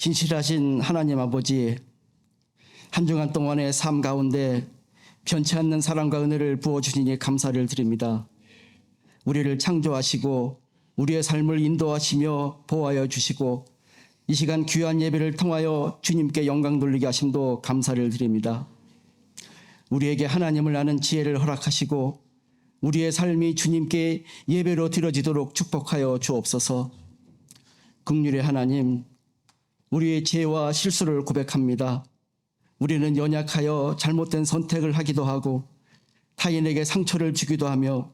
진실하신 하나님 아버지, 한 주간 동안의 삶 가운데 변치 않는 사랑과 은혜를 부어주시니 감사를 드립니다. 우리를 창조하시고 우리의 삶을 인도하시며 보호하여 주시고 이 시간 귀한 예배를 통하여 주님께 영광 돌리게 하심도 감사를 드립니다. 우리에게 하나님을 아는 지혜를 허락하시고 우리의 삶이 주님께 예배로 드려지도록 축복하여 주옵소서. 긍휼의 하나님, 우리의 죄와 실수를 고백합니다. 우리는 연약하여 잘못된 선택을 하기도 하고 타인에게 상처를 주기도 하며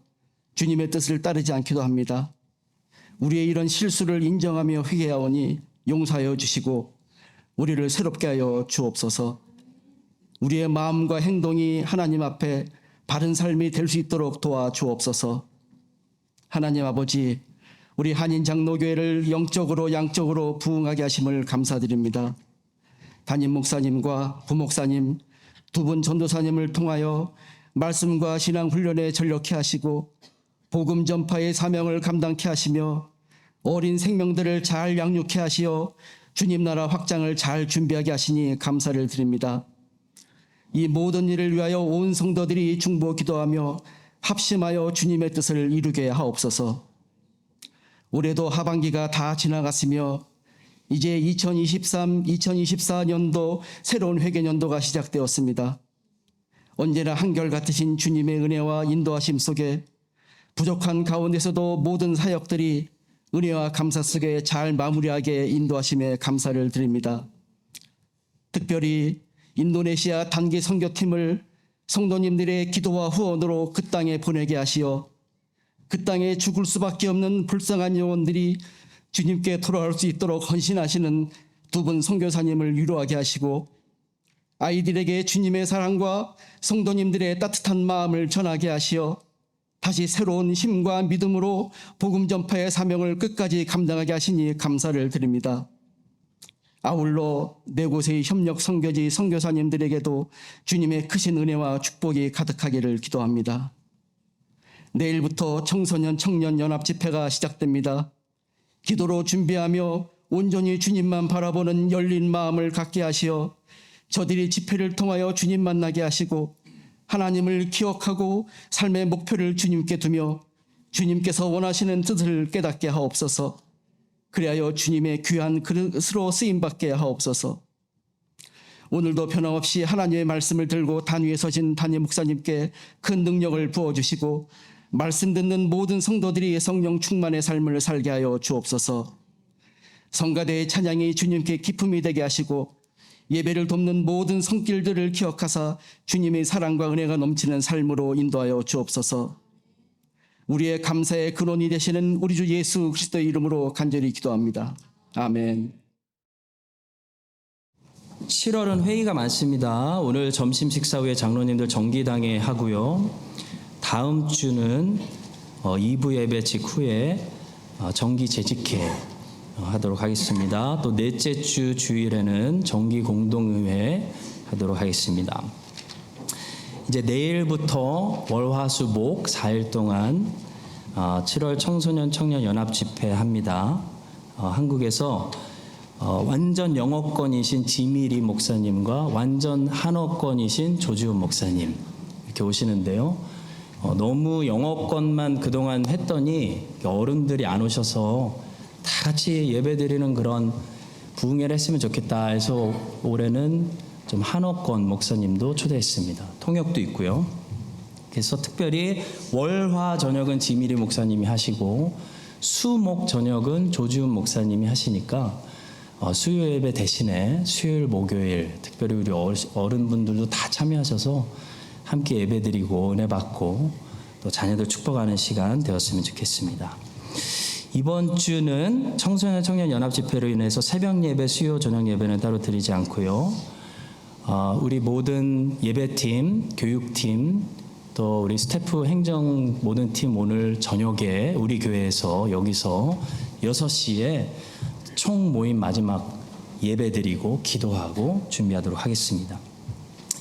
주님의 뜻을 따르지 않기도 합니다. 우리의 이런 실수를 인정하며 회개하오니 용서하여 주시고 우리를 새롭게 하여 주옵소서. 우리의 마음과 행동이 하나님 앞에 바른 삶이 될 수 있도록 도와주옵소서. 하나님 아버지, 우리 한인장로교회를 영적으로 양적으로 부흥하게 하심을 감사드립니다. 담임 목사님과 부목사님, 두 분 전도사님을 통하여 말씀과 신앙 훈련에 전력케 하시고 복음 전파의 사명을 감당케 하시며 어린 생명들을 잘 양육케 하시어 주님 나라 확장을 잘 준비하게 하시니 감사를 드립니다. 이 모든 일을 위하여 온 성도들이 중보 기도하며 합심하여 주님의 뜻을 이루게 하옵소서. 올해도 하반기가 다 지나갔으며 이제 2023-2024년도 새로운 회계년도가 시작되었습니다. 언제나 한결같으신 주님의 은혜와 인도하심 속에 부족한 가운데서도 모든 사역들이 은혜와 감사 속에 잘 마무리하게 인도하심에 감사를 드립니다. 특별히 인도네시아 단기 선교팀을 성도님들의 기도와 후원으로 그 땅에 보내게 하시어 그 땅에 죽을 수밖에 없는 불쌍한 영혼들이 주님께 돌아올 수 있도록 헌신하시는 두 분 선교사님을 위로하게 하시고 아이들에게 주님의 사랑과 성도님들의 따뜻한 마음을 전하게 하시어 다시 새로운 힘과 믿음으로 복음 전파의 사명을 끝까지 감당하게 하시니 감사를 드립니다. 아울러 네 곳의 협력 선교지 선교사님들에게도 주님의 크신 은혜와 축복이 가득하기를 기도합니다. 내일부터 청소년 청년 연합 집회가 시작됩니다. 기도로 준비하며 온전히 주님만 바라보는 열린 마음을 갖게 하시어 저들이 집회를 통하여 주님 만나게 하시고 하나님을 기억하고 삶의 목표를 주님께 두며 주님께서 원하시는 뜻을 깨닫게 하옵소서. 그리하여 주님의 귀한 그릇으로 쓰임받게 하옵소서. 오늘도 변함없이 하나님의 말씀을 들고 단 위에 서신 담임 목사님께 큰 능력을 부어주시고 말씀 듣는 모든 성도들이 성령 충만의 삶을 살게 하여 주옵소서. 성가대의 찬양이 주님께 기쁨이 되게 하시고 예배를 돕는 모든 손길들을 기억하사 주님의 사랑과 은혜가 넘치는 삶으로 인도하여 주옵소서. 우리의 감사의 근원이 되시는 우리 주 예수 그리스도의 이름으로 간절히 기도합니다. 아멘. 7월은 회의가 많습니다. 오늘 점심 식사 후에 장로님들 정기당회 하고요. 다음 주는 2부 예배 직후에 정기 재직회 하도록 하겠습니다. 또 넷째 주 주일에는 정기 공동의회 하도록 하겠습니다. 이제 내일부터 월화수목 4일 동안 7월 청소년 청년 연합 집회 합니다. 한국에서 완전 영어권이신 지미리 목사님과 완전 한어권이신 조지훈 목사님 이렇게 오시는데요. 너무 영어권만 그동안 했더니 어른들이 안 오셔서 다 같이 예배 드리는 그런 부흥회를 했으면 좋겠다 해서 올해는 좀 한어권 목사님도 초대했습니다. 통역도 있고요. 그래서 특별히 월화 저녁은 지미리 목사님이 하시고 수목 저녁은 조지훈 목사님이 하시니까 수요 예배 대신에 수요일 목요일 특별히 우리 어른분들도 다 참여하셔서 함께 예배 드리고 은혜 받고 또 자녀들 축복하는 시간 되었으면 좋겠습니다. 이번 주는 청소년 청년 연합 집회로 인해서 새벽 예배, 수요 저녁 예배는 따로 드리지 않고요. 우리 모든 예배팀, 교육팀, 또 우리 스태프 행정 모든 팀 오늘 저녁에 우리 교회에서 여기서 6시에 총 모임 마지막 예배 드리고 기도하고 준비하도록 하겠습니다.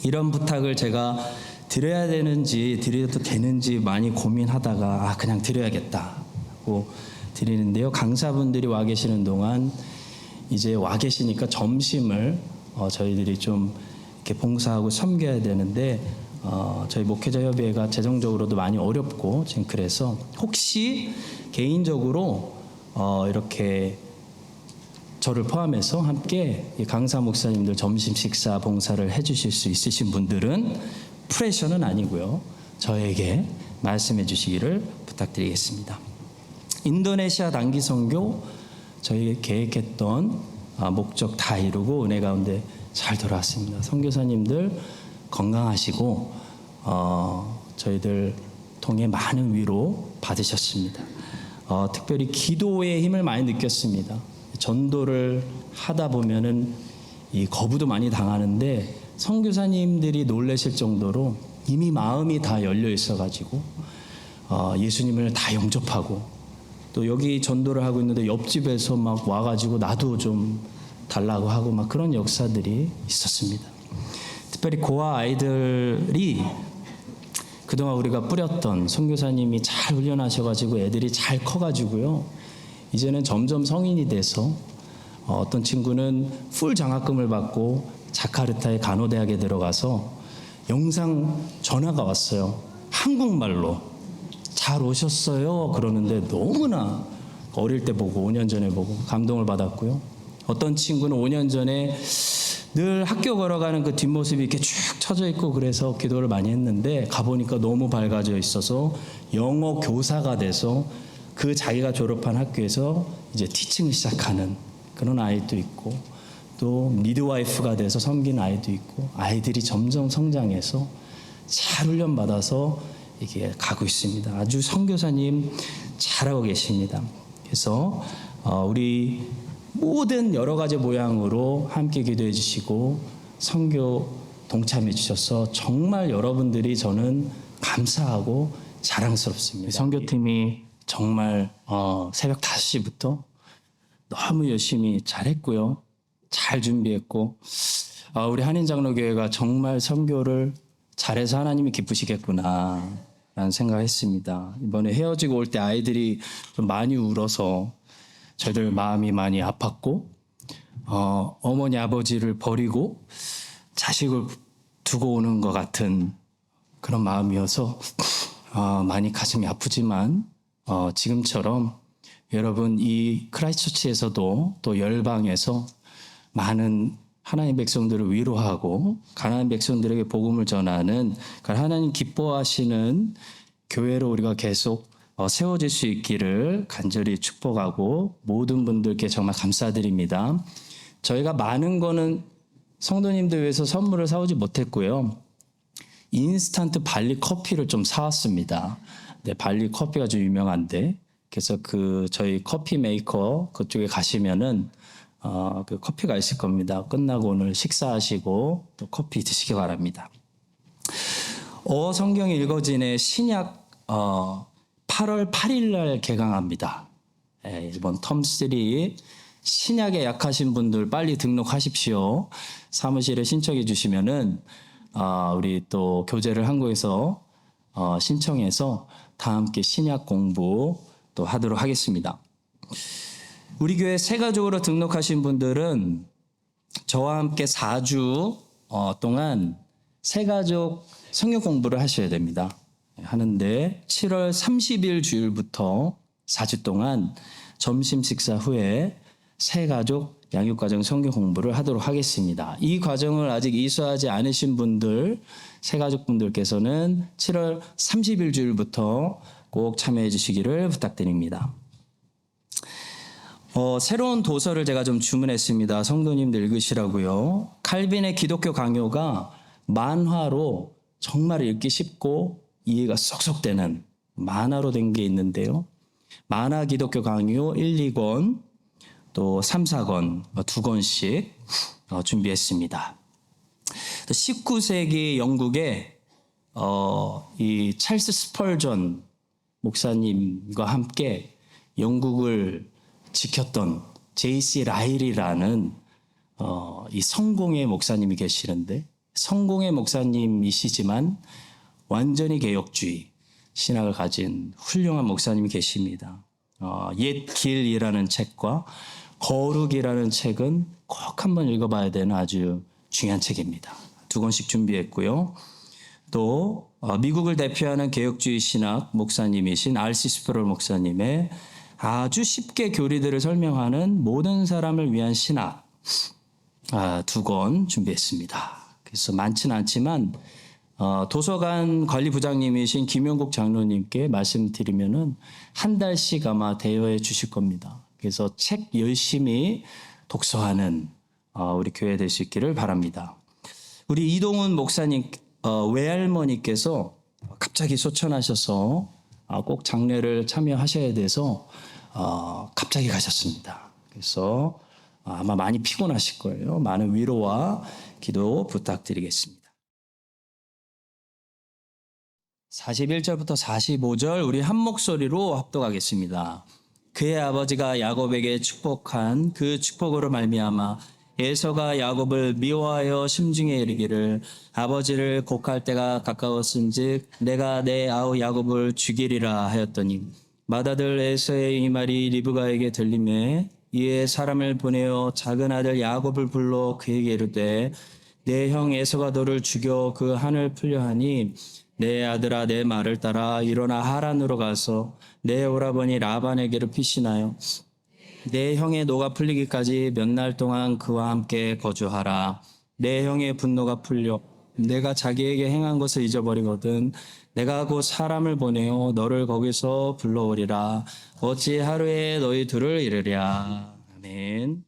이런 부탁을 제가 드려야 되는지 드려도 되는지 많이 고민하다가 그냥 드려야겠다고 드리는데요. 강사분들이 와 계시는 동안 이제 와 계시니까 점심을 저희들이 좀 이렇게 봉사하고 섬겨야 되는데 저희 목회자 협의회가 재정적으로도 많이 어렵고 지금 그래서 혹시 개인적으로 이렇게 저를 포함해서 함께 이 강사 목사님들 점심 식사 봉사를 해주실 수 있으신 분들은 프레셔는 아니고요. 저에게 말씀해 주시기를 부탁드리겠습니다. 인도네시아 단기 선교 저희 계획했던 목적 다 이루고 은혜 가운데 잘 돌아왔습니다. 선교사님들 건강하시고 저희들 통해 많은 위로 받으셨습니다. 특별히 기도의 힘을 많이 느꼈습니다. 전도를 하다 보면은 이 거부도 많이 당하는데 선교사님들이 놀라실 정도로 이미 마음이 다 열려 있어가지고 예수님을 다 영접하고 또 여기 전도를 하고 있는데 옆집에서 막 와가지고 나도 좀 달라고 하고 막 그런 역사들이 있었습니다. 특별히 고아 아이들이 그동안 우리가 뿌렸던 선교사님이 잘 훈련하셔가지고 애들이 잘 커가지고요. 이제는 점점 성인이 돼서 어떤 친구는 풀 장학금을 받고 자카르타의 간호대학에 들어가서 영상 전화가 왔어요. 한국말로 잘 오셨어요 그러는데 너무나 어릴 때 보고 5년 전에 보고 감동을 받았고요. 어떤 친구는 5년 전에 늘 학교 걸어가는 그 뒷모습이 이렇게 쭉 처져 있고 그래서 기도를 많이 했는데 가보니까 너무 밝아져 있어서 영어 교사가 돼서 그 자기가 졸업한 학교에서 이제 티칭을 시작하는 그런 아이도 있고 또 미드와이프가 돼서 섬기는 아이도 있고 아이들이 점점 성장해서 잘 훈련받아서 이게 가고 있습니다. 아주 선교사님 잘하고 계십니다. 그래서 우리 모든 여러 가지 모양으로 함께 기도해 주시고 선교 동참해 주셔서 정말 여러분들이 저는 감사하고 자랑스럽습니다. 선교팀이 정말 새벽 5시부터 너무 열심히 잘했고요. 잘 준비했고 우리 한인장로교회가 정말 선교를 잘해서 하나님이 기쁘시겠구나 라는 생각했습니다. 이번에 헤어지고 올 때 아이들이 좀 많이 울어서 저희들 마음이 많이 아팠고 어머니 아버지를 버리고 자식을 두고 오는 것 같은 그런 마음이어서 많이 가슴이 아프지만 지금처럼 여러분 이 크라이스트처치에서도 또 열방에서 많은 하나님 백성들을 위로하고 가난한 백성들에게 복음을 전하는 하나님 기뻐하시는 교회로 우리가 계속 세워질 수 있기를 간절히 축복하고 모든 분들께 정말 감사드립니다. 저희가 많은 거는 성도님들 위해서 선물을 사오지 못했고요. 인스턴트 발리 커피를 좀 사왔습니다. 네, 발리 커피가 좀 유명한데 그래서 그 저희 커피 메이커 그쪽에 가시면은 그 커피가 있을 겁니다. 끝나고 오늘 식사하시고 또 커피 드시기 바랍니다. 성경이 읽어진의 신약 8월 8일 날 개강합니다. 이번 텀3 신약에 약하신 분들 빨리 등록하십시오. 사무실에 신청해 주시면은 우리 또 교재를 한국에서 신청해서 다 함께 신약 공부 또 하도록 하겠습니다. 우리 교회 새가족으로 등록하신 분들은 저와 함께 4주 동안 새가족 성경 공부를 하셔야 됩니다. 하는데 7월 30일 주일부터 4주 동안 점심 식사 후에 새가족 양육과정 성경 공부를 하도록 하겠습니다. 이 과정을 아직 이수하지 않으신 분들, 새가족분들께서는 7월 30일 주일부터 꼭 참여해 주시기를 부탁드립니다. 새로운 도서를 제가 좀 주문했습니다. 성도님들 읽으시라고요. 칼빈의 기독교 강요가 만화로 정말 읽기 쉽고 이해가 쏙쏙 되는 만화로 된 게 있는데요. 만화 기독교 강요 1, 2권 또 3, 4권 2권씩 준비했습니다. 19세기 영국에 이 찰스 스펄전 목사님과 함께 영국을 지켰던 J.C. 라일이라는 이 성공의 목사님이 계시는데 성공의 목사님이시지만 완전히 개혁주의 신학을 가진 훌륭한 목사님이 계십니다. 옛 길이라는 책과 거룩이라는 책은 꼭 한번 읽어봐야 되는 아주 중요한 책입니다. 2권씩 준비했고요. 또 미국을 대표하는 개혁주의 신학 목사님이신 R.C. 스프롤 목사님의 아주 쉽게 교리들을 설명하는 모든 사람을 위한 신학 2권 준비했습니다. 그래서 많지는 않지만 도서관 관리부장님이신 김용국 장로님께 말씀드리면은 한 달씩 아마 대여해 주실 겁니다. 그래서 책 열심히 독서하는 우리 교회 될 수 있기를 바랍니다. 우리 이동훈 목사님 외할머니께서 갑자기 소천하셔서 꼭 장례를 참여하셔야 돼서 갑자기 가셨습니다. 그래서 아마 많이 피곤하실 거예요. 많은 위로와 기도 부탁드리겠습니다. 41절부터 45절 우리 한 목소리로 합독하겠습니다. 그의 아버지가 야곱에게 축복한 그 축복으로 말미암아 에서가 야곱을 미워하여 심중에 이르기를 아버지를 곡할 때가 가까웠은즉 내가 내 아우 야곱을 죽이리라 하였더니 맏아들 에서의 이 말이 리브가에게 들리매 이에 사람을 보내어 작은 아들 야곱을 불러 그에게 이르되 내 형 에서가 너를 죽여 그 한을 풀려 하니 내 아들아 내 말을 따라 일어나 하란으로 가서 내 오라버니 라반에게로 피신하여 내 형의 노가 풀리기까지 몇 날 동안 그와 함께 거주하라. 내 형의 분노가 풀려 내가 자기에게 행한 것을 잊어버리거든 내가 곧 사람을 보내어 너를 거기서 불러오리라. 어찌 하루에 너희 둘을 이르랴. 아멘.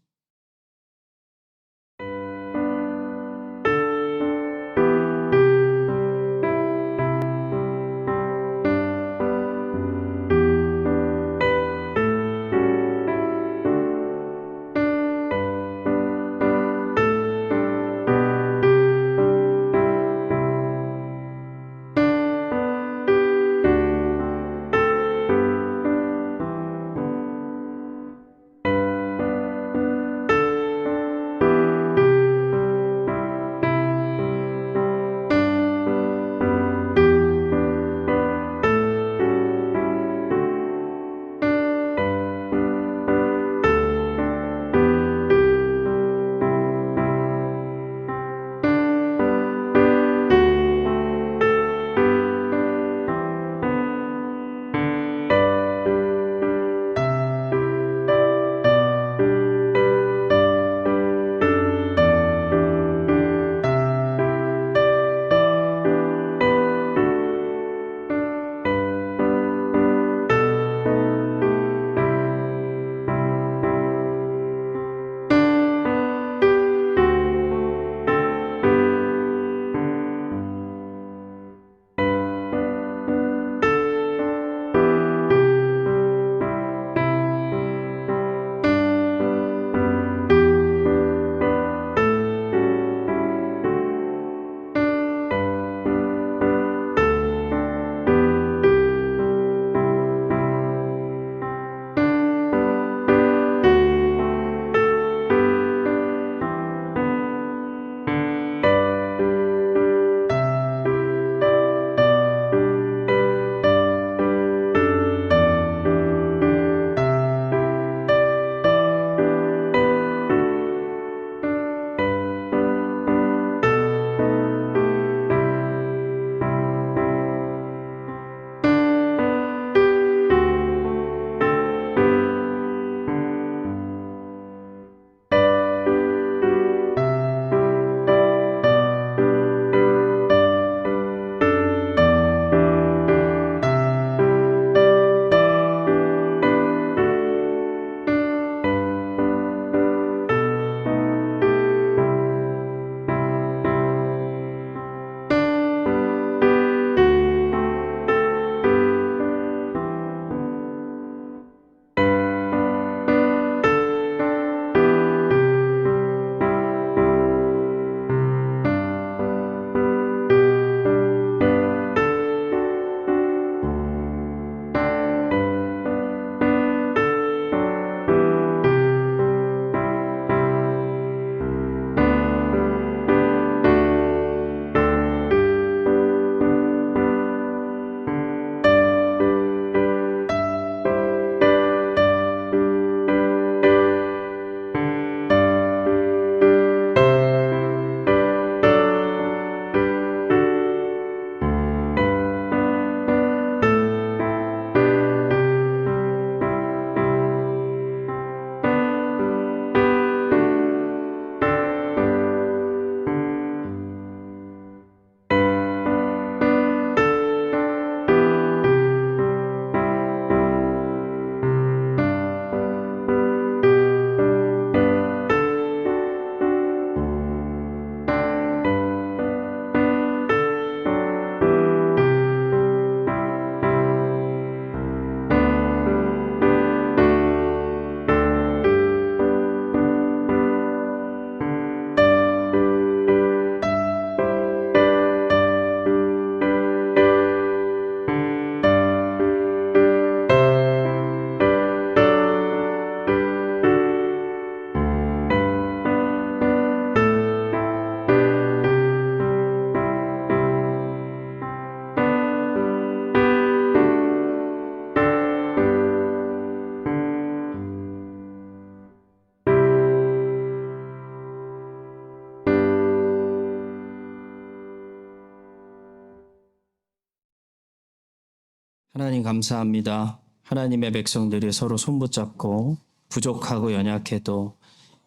하나님 감사합니다. 하나님의 백성들이 서로 손붙잡고 부족하고 연약해도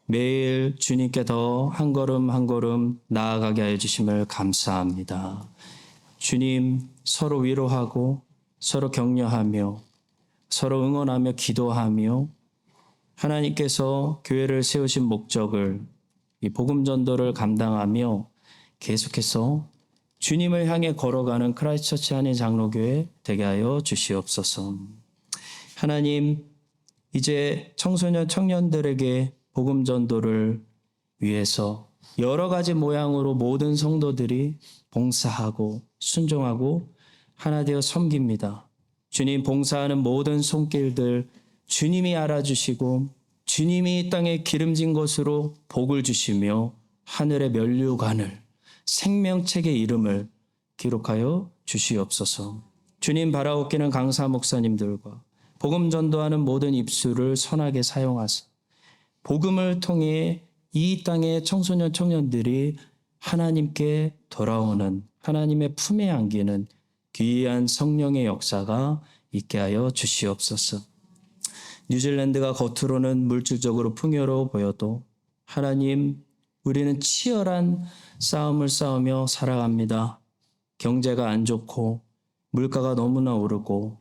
매일 주님께 더 한 걸음 한 걸음 나아가게 하여 주심을 감사합니다. 주님, 서로 위로하고 서로 격려하며 서로 응원하며 기도하며 하나님께서 교회를 세우신 목적을, 이 복음 전도를 감당하며 계속해서 주님을 향해 걸어가는 크라이스트처치 한인 장로교회 되게 하여 주시옵소서. 하나님, 이제 청소년 청년들에게 복음 전도를 위해서 여러 가지 모양으로 모든 성도들이 봉사하고 순종하고 하나 되어 섬깁니다. 주님, 봉사하는 모든 손길들 주님이 알아주시고 주님이 이 땅에 기름진 것으로 복을 주시며 하늘의 면류관을 생명책의 이름을 기록하여 주시옵소서. 주님, 바라옵기는 강사 목사님들과 복음 전도하는 모든 입술을 선하게 사용하사 복음을 통해 이 땅의 청소년 청년들이 하나님께 돌아오는, 하나님의 품에 안기는 귀한 성령의 역사가 있게 하여 주시옵소서. 뉴질랜드가 겉으로는 물질적으로 풍요로워 보여도 하나님, 우리는 치열한 싸움을 싸우며 살아갑니다. 경제가 안 좋고 물가가 너무나 오르고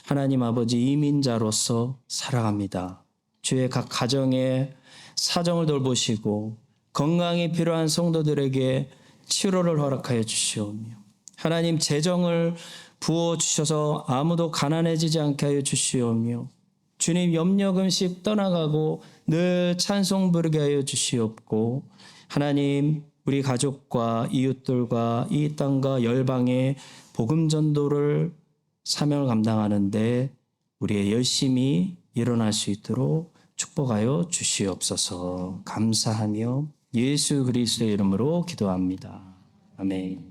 하나님 아버지 이민자로서 살아갑니다. 주의 각 가정의 사정을 돌보시고 건강이 필요한 성도들에게 치료를 허락하여 주시오며 하나님 재정을 부어주셔서 아무도 가난해지지 않게 하여 주시오며 주님 염려금씩 떠나가고 늘 찬송 부르게 하여 주시옵고 하나님 우리 가족과 이웃들과 이 땅과 열방의 복음 전도를 사명을 감당하는데 우리의 열심히 일어날 수 있도록 축복하여 주시옵소서. 감사하며 예수 그리스도의 이름으로 기도합니다. 아멘.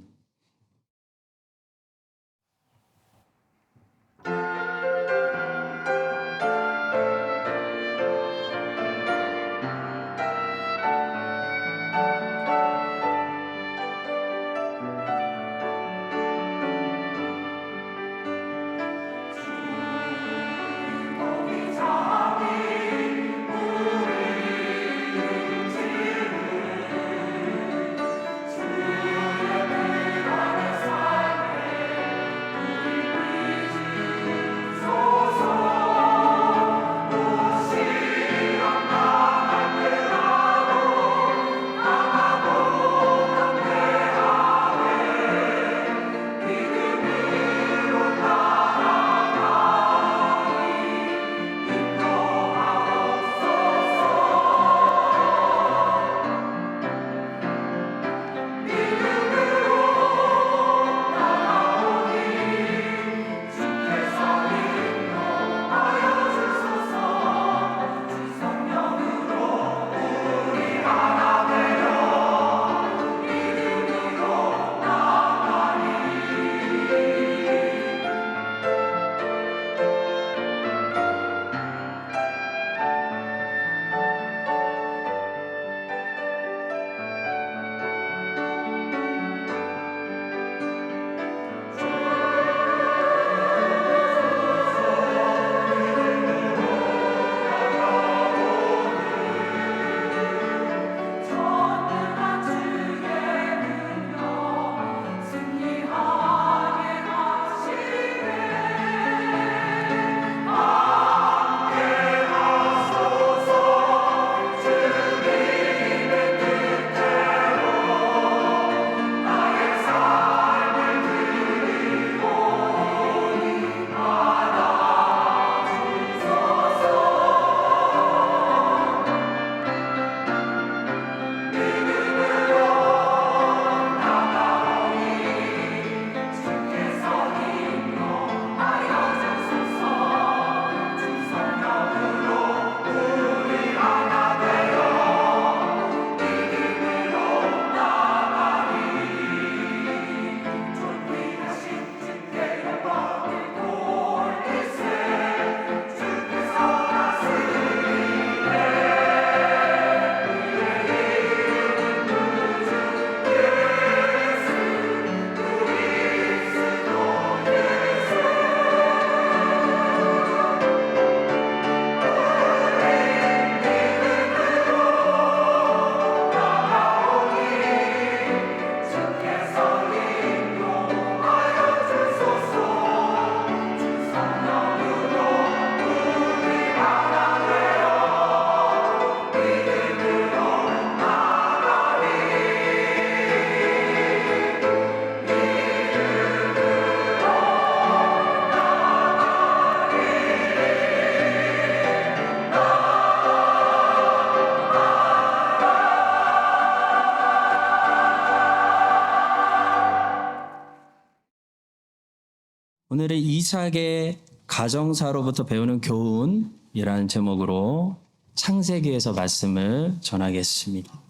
오늘은 이삭의 가정사로부터 배우는 교훈이라는 제목으로 창세기에서 말씀을 전하겠습니다.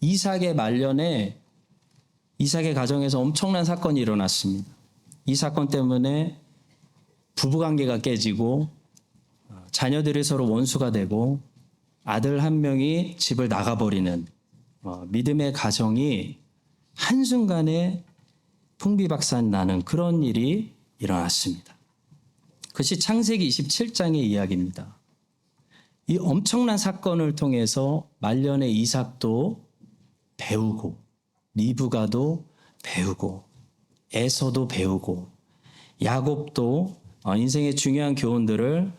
이삭의 말년에 이삭의 가정에서 엄청난 사건이 일어났습니다. 이 사건 때문에 부부관계가 깨지고 자녀들이 서로 원수가 되고 아들 한 명이 집을 나가버리는 믿음의 가정이 한순간에 풍비박산 나는 그런 일이 일어났습니다. 그것이 창세기 27장의 이야기입니다. 이 엄청난 사건을 통해서 말년의 이삭도 배우고 리브가도 배우고 에서도 배우고 야곱도 인생의 중요한 교훈들을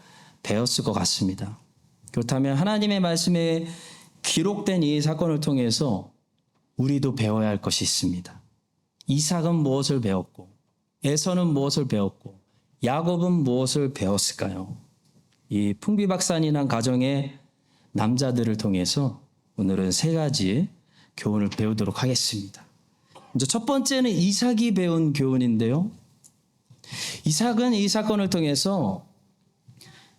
배웠을 것 같습니다. 그렇다면 하나님의 말씀에 기록된 이 사건을 통해서 우리도 배워야 할 것이 있습니다. 이삭은 무엇을 배웠고 에서는 무엇을 배웠고 야곱은 무엇을 배웠을까요? 이 풍비박산이 난 가정의 남자들을 통해서 오늘은 세 가지 교훈을 배우도록 하겠습니다. 먼저 첫 번째는 이삭이 배운 교훈인데요. 이삭은 이 사건을 통해서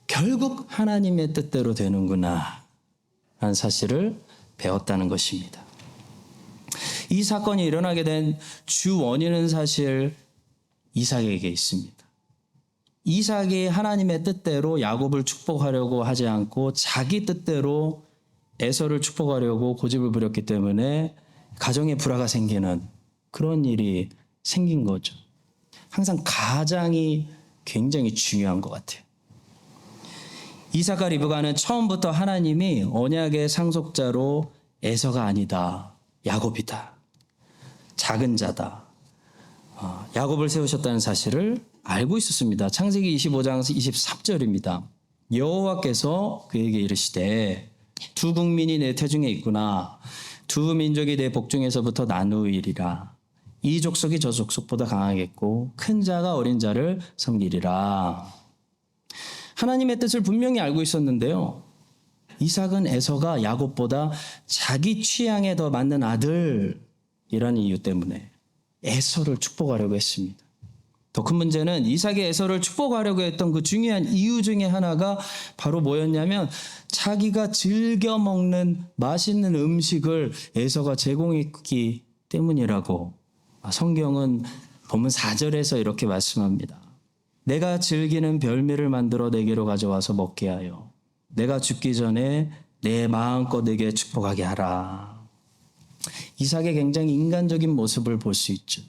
결국 하나님의 뜻대로 되는구나 라는 사실을 배웠다는 것입니다. 이 사건이 일어나게 된 주 원인은 사실 이삭에게 있습니다. 이삭이 하나님의 뜻대로 야곱을 축복하려고 하지 않고 자기 뜻대로 에서를 축복하려고 고집을 부렸기 때문에 가정에 불화가 생기는 그런 일이 생긴 거죠. 항상 가장이 굉장히 중요한 것 같아요. 이삭과 리브가는 처음부터 하나님이 언약의 상속자로 에서가 아니다, 야곱이다, 작은 자다, 야곱을 세우셨다는 사실을 알고 있었습니다. 창세기 25장 23절입니다. 여호와께서 그에게 이르시되 두 국민이 내 태중에 있구나. 두 민족이 내 복중에서부터 나누이리라. 이 족속이 저 족속보다 강하겠고 큰 자가 어린 자를 섬기리라. 하나님의 뜻을 분명히 알고 있었는데요. 이삭은 에서가 야곱보다 자기 취향에 더 맞는 아들이라는 이유 때문에 에서를 축복하려고 했습니다. 더 큰 문제는 이삭이 에서를 축복하려고 했던 그 중요한 이유 중에 하나가 바로 뭐였냐면 자기가 즐겨 먹는 맛있는 음식을 에서가 제공했기 때문이라고 성경은 본문 4절에서 이렇게 말씀합니다. 내가 즐기는 별미를 만들어 내게로 가져와서 먹게 하여 내가 죽기 전에 내 마음껏 내게 축복하게 하라. 이삭의 굉장히 인간적인 모습을 볼 수 있죠.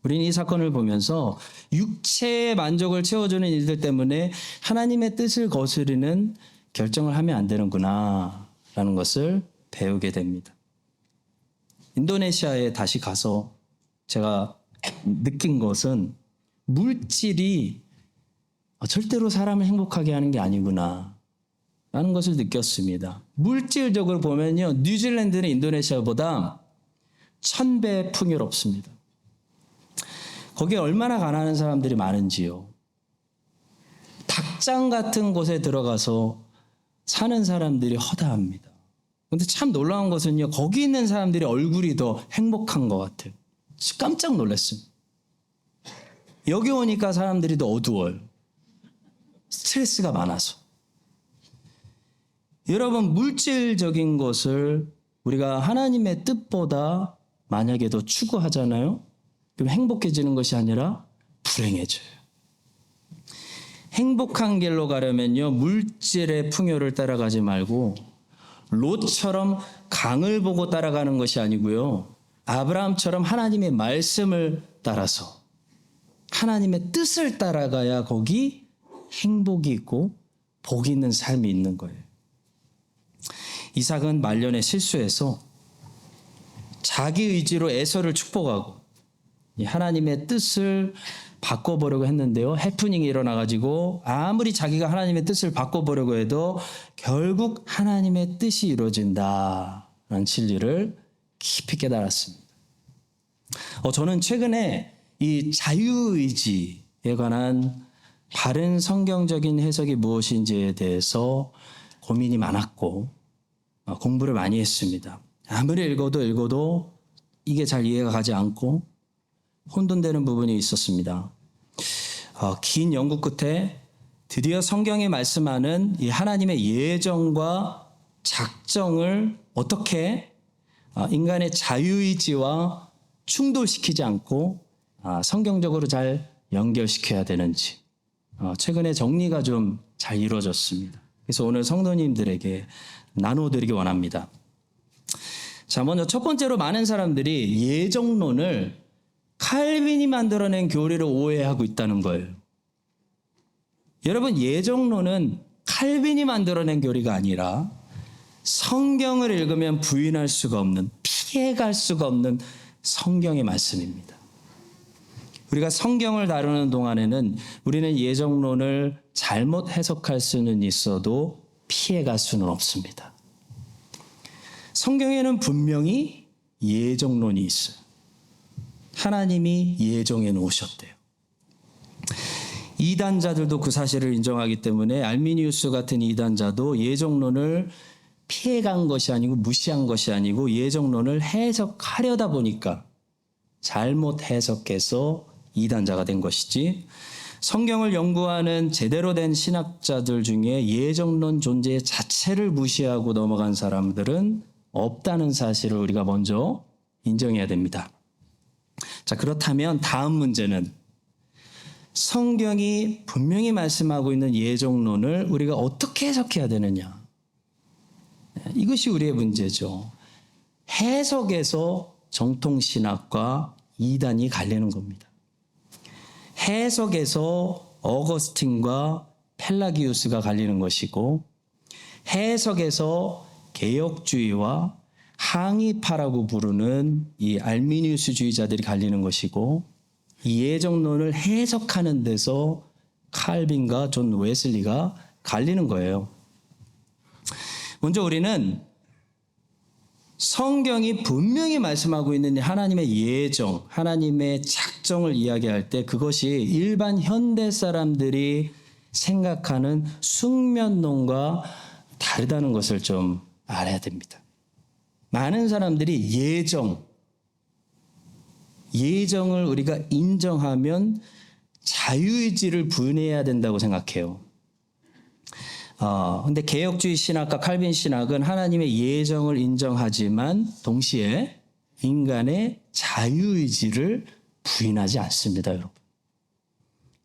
우리는 이 사건을 보면서 육체의 만족을 채워주는 일들 때문에 하나님의 뜻을 거스르는 결정을 하면 안 되는구나 라는 것을 배우게 됩니다. 인도네시아에 다시 가서 제가 느낀 것은 물질이 절대로 사람을 행복하게 하는 게 아니구나 라는 것을 느꼈습니다. 물질적으로 보면요, 뉴질랜드는 인도네시아보다 1000배 풍요롭습니다. 거기에 얼마나 가난한 사람들이 많은지요. 닭장 같은 곳에 들어가서 사는 사람들이 허다합니다. 그런데 참 놀라운 것은요, 거기 있는 사람들이 얼굴이 더 행복한 것 같아요. 깜짝 놀랐습니다. 여기 오니까 사람들이 더 어두워요. 스트레스가 많아서. 여러분, 물질적인 것을 우리가 하나님의 뜻보다 만약에 더 추구하잖아요. 그럼 행복해지는 것이 아니라 불행해져요. 행복한 길로 가려면요, 물질의 풍요를 따라가지 말고 롯처럼 강을 보고 따라가는 것이 아니고요, 아브라함처럼 하나님의 말씀을 따라서 하나님의 뜻을 따라가야 거기 행복이 있고 복이 있는 삶이 있는 거예요. 이삭은 말년에 실수해서 자기 의지로 에서를 축복하고 하나님의 뜻을 바꿔보려고 했는데요. 해프닝이 일어나가지고 아무리 자기가 하나님의 뜻을 바꿔보려고 해도 결국 하나님의 뜻이 이루어진다라는 진리를 깊이 깨달았습니다. 저는 최근에 이 자유의지에 관한 바른 성경적인 해석이 무엇인지에 대해서 고민이 많았고 공부를 많이 했습니다. 아무리 읽어도 이게 잘 이해가 가지 않고 혼돈되는 부분이 있었습니다. 긴 연구 끝에 드디어 성경이 말씀하는 이 하나님의 예정과 작정을 어떻게 인간의 자유의지와 충돌시키지 않고 성경적으로 잘 연결시켜야 되는지 최근에 정리가 좀 잘 이루어졌습니다. 그래서 오늘 성도님들에게 나눠드리기 원합니다. 자, 먼저 첫 번째로 많은 사람들이 예정론을 칼빈이 만들어낸 교리를 오해하고 있다는 거예요. 여러분, 예정론은 칼빈이 만들어낸 교리가 아니라 성경을 읽으면 부인할 수가 없는, 피해갈 수가 없는 성경의 말씀입니다. 우리가 성경을 다루는 동안에는 우리는 예정론을 잘못 해석할 수는 있어도 피해갈 수는 없습니다. 성경에는 분명히 예정론이 있어요. 하나님이 예정해 놓으셨대요. 이단자들도 그 사실을 인정하기 때문에 알미니우스 같은 이단자도 예정론을 피해간 것이 아니고 무시한 것이 아니고 예정론을 해석하려다 보니까 잘못 해석해서 이단자가 된 것이지, 성경을 연구하는 제대로 된 신학자들 중에 예정론 존재 자체를 무시하고 넘어간 사람들은 없다는 사실을 우리가 먼저 인정해야 됩니다. 자, 그렇다면 다음 문제는 성경이 분명히 말씀하고 있는 예정론을 우리가 어떻게 해석해야 되느냐. 이것이 우리의 문제죠. 해석에서 정통신학과 이단이 갈리는 겁니다. 해석에서 어거스틴과 펠라기우스가 갈리는 것이고, 해석에서 개혁주의와 항의파라고 부르는 이 알미니우스주의자들이 갈리는 것이고, 이 예정론을 해석하는 데서 칼빈과 존 웨슬리가 갈리는 거예요. 먼저 우리는 성경이 분명히 말씀하고 있는 하나님의 예정, 하나님의 작정을 이야기할 때 그것이 일반 현대 사람들이 생각하는 숙면론과 다르다는 것을 좀 알아야 됩니다. 많은 사람들이 예정을 우리가 인정하면 자유의지를 부인해야 된다고 생각해요. 근데 개혁주의 신학과 칼빈 신학은 하나님의 예정을 인정하지만 동시에 인간의 자유의지를 부인하지 않습니다, 여러분.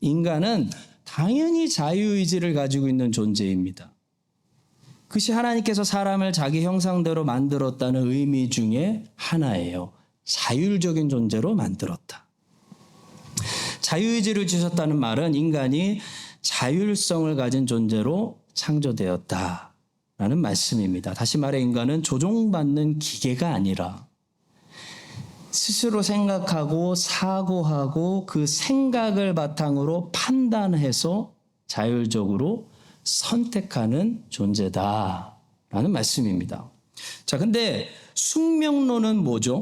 인간은 당연히 자유의지를 가지고 있는 존재입니다. 그것이 하나님께서 사람을 자기 형상대로 만들었다는 의미 중에 하나예요. 자율적인 존재로 만들었다. 자유의지를 주셨다는 말은 인간이 자율성을 가진 존재로 창조되었다라는 말씀입니다. 다시 말해 인간은 조종받는 기계가 아니라 스스로 생각하고 사고하고 그 생각을 바탕으로 판단해서 자율적으로 선택하는 존재다라는 말씀입니다. 자, 근데 숙명론은 뭐죠?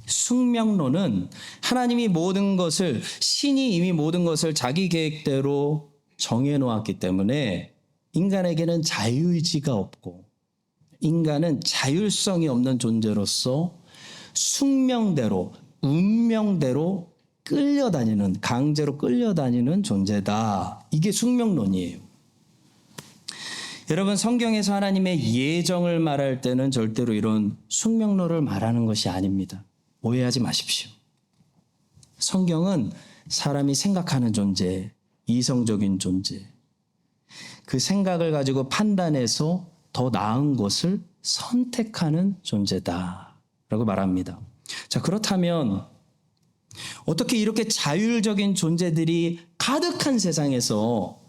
숙명론은 하나님이 모든 것을, 신이 이미 모든 것을 자기 계획대로 정해놓았기 때문에 인간에게는 자유의지가 없고 인간은 자율성이 없는 존재로서 숙명대로, 운명대로 끌려다니는, 강제로 끌려다니는 존재다. 이게 숙명론이에요. 여러분, 성경에서 하나님의 예정을 말할 때는 절대로 이런 숙명론을 말하는 것이 아닙니다. 오해하지 마십시오. 성경은 사람이 생각하는 존재, 이성적인 존재, 그 생각을 가지고 판단해서 더 나은 것을 선택하는 존재다라고 말합니다. 자, 그렇다면 어떻게 이렇게 자율적인 존재들이 가득한 세상에서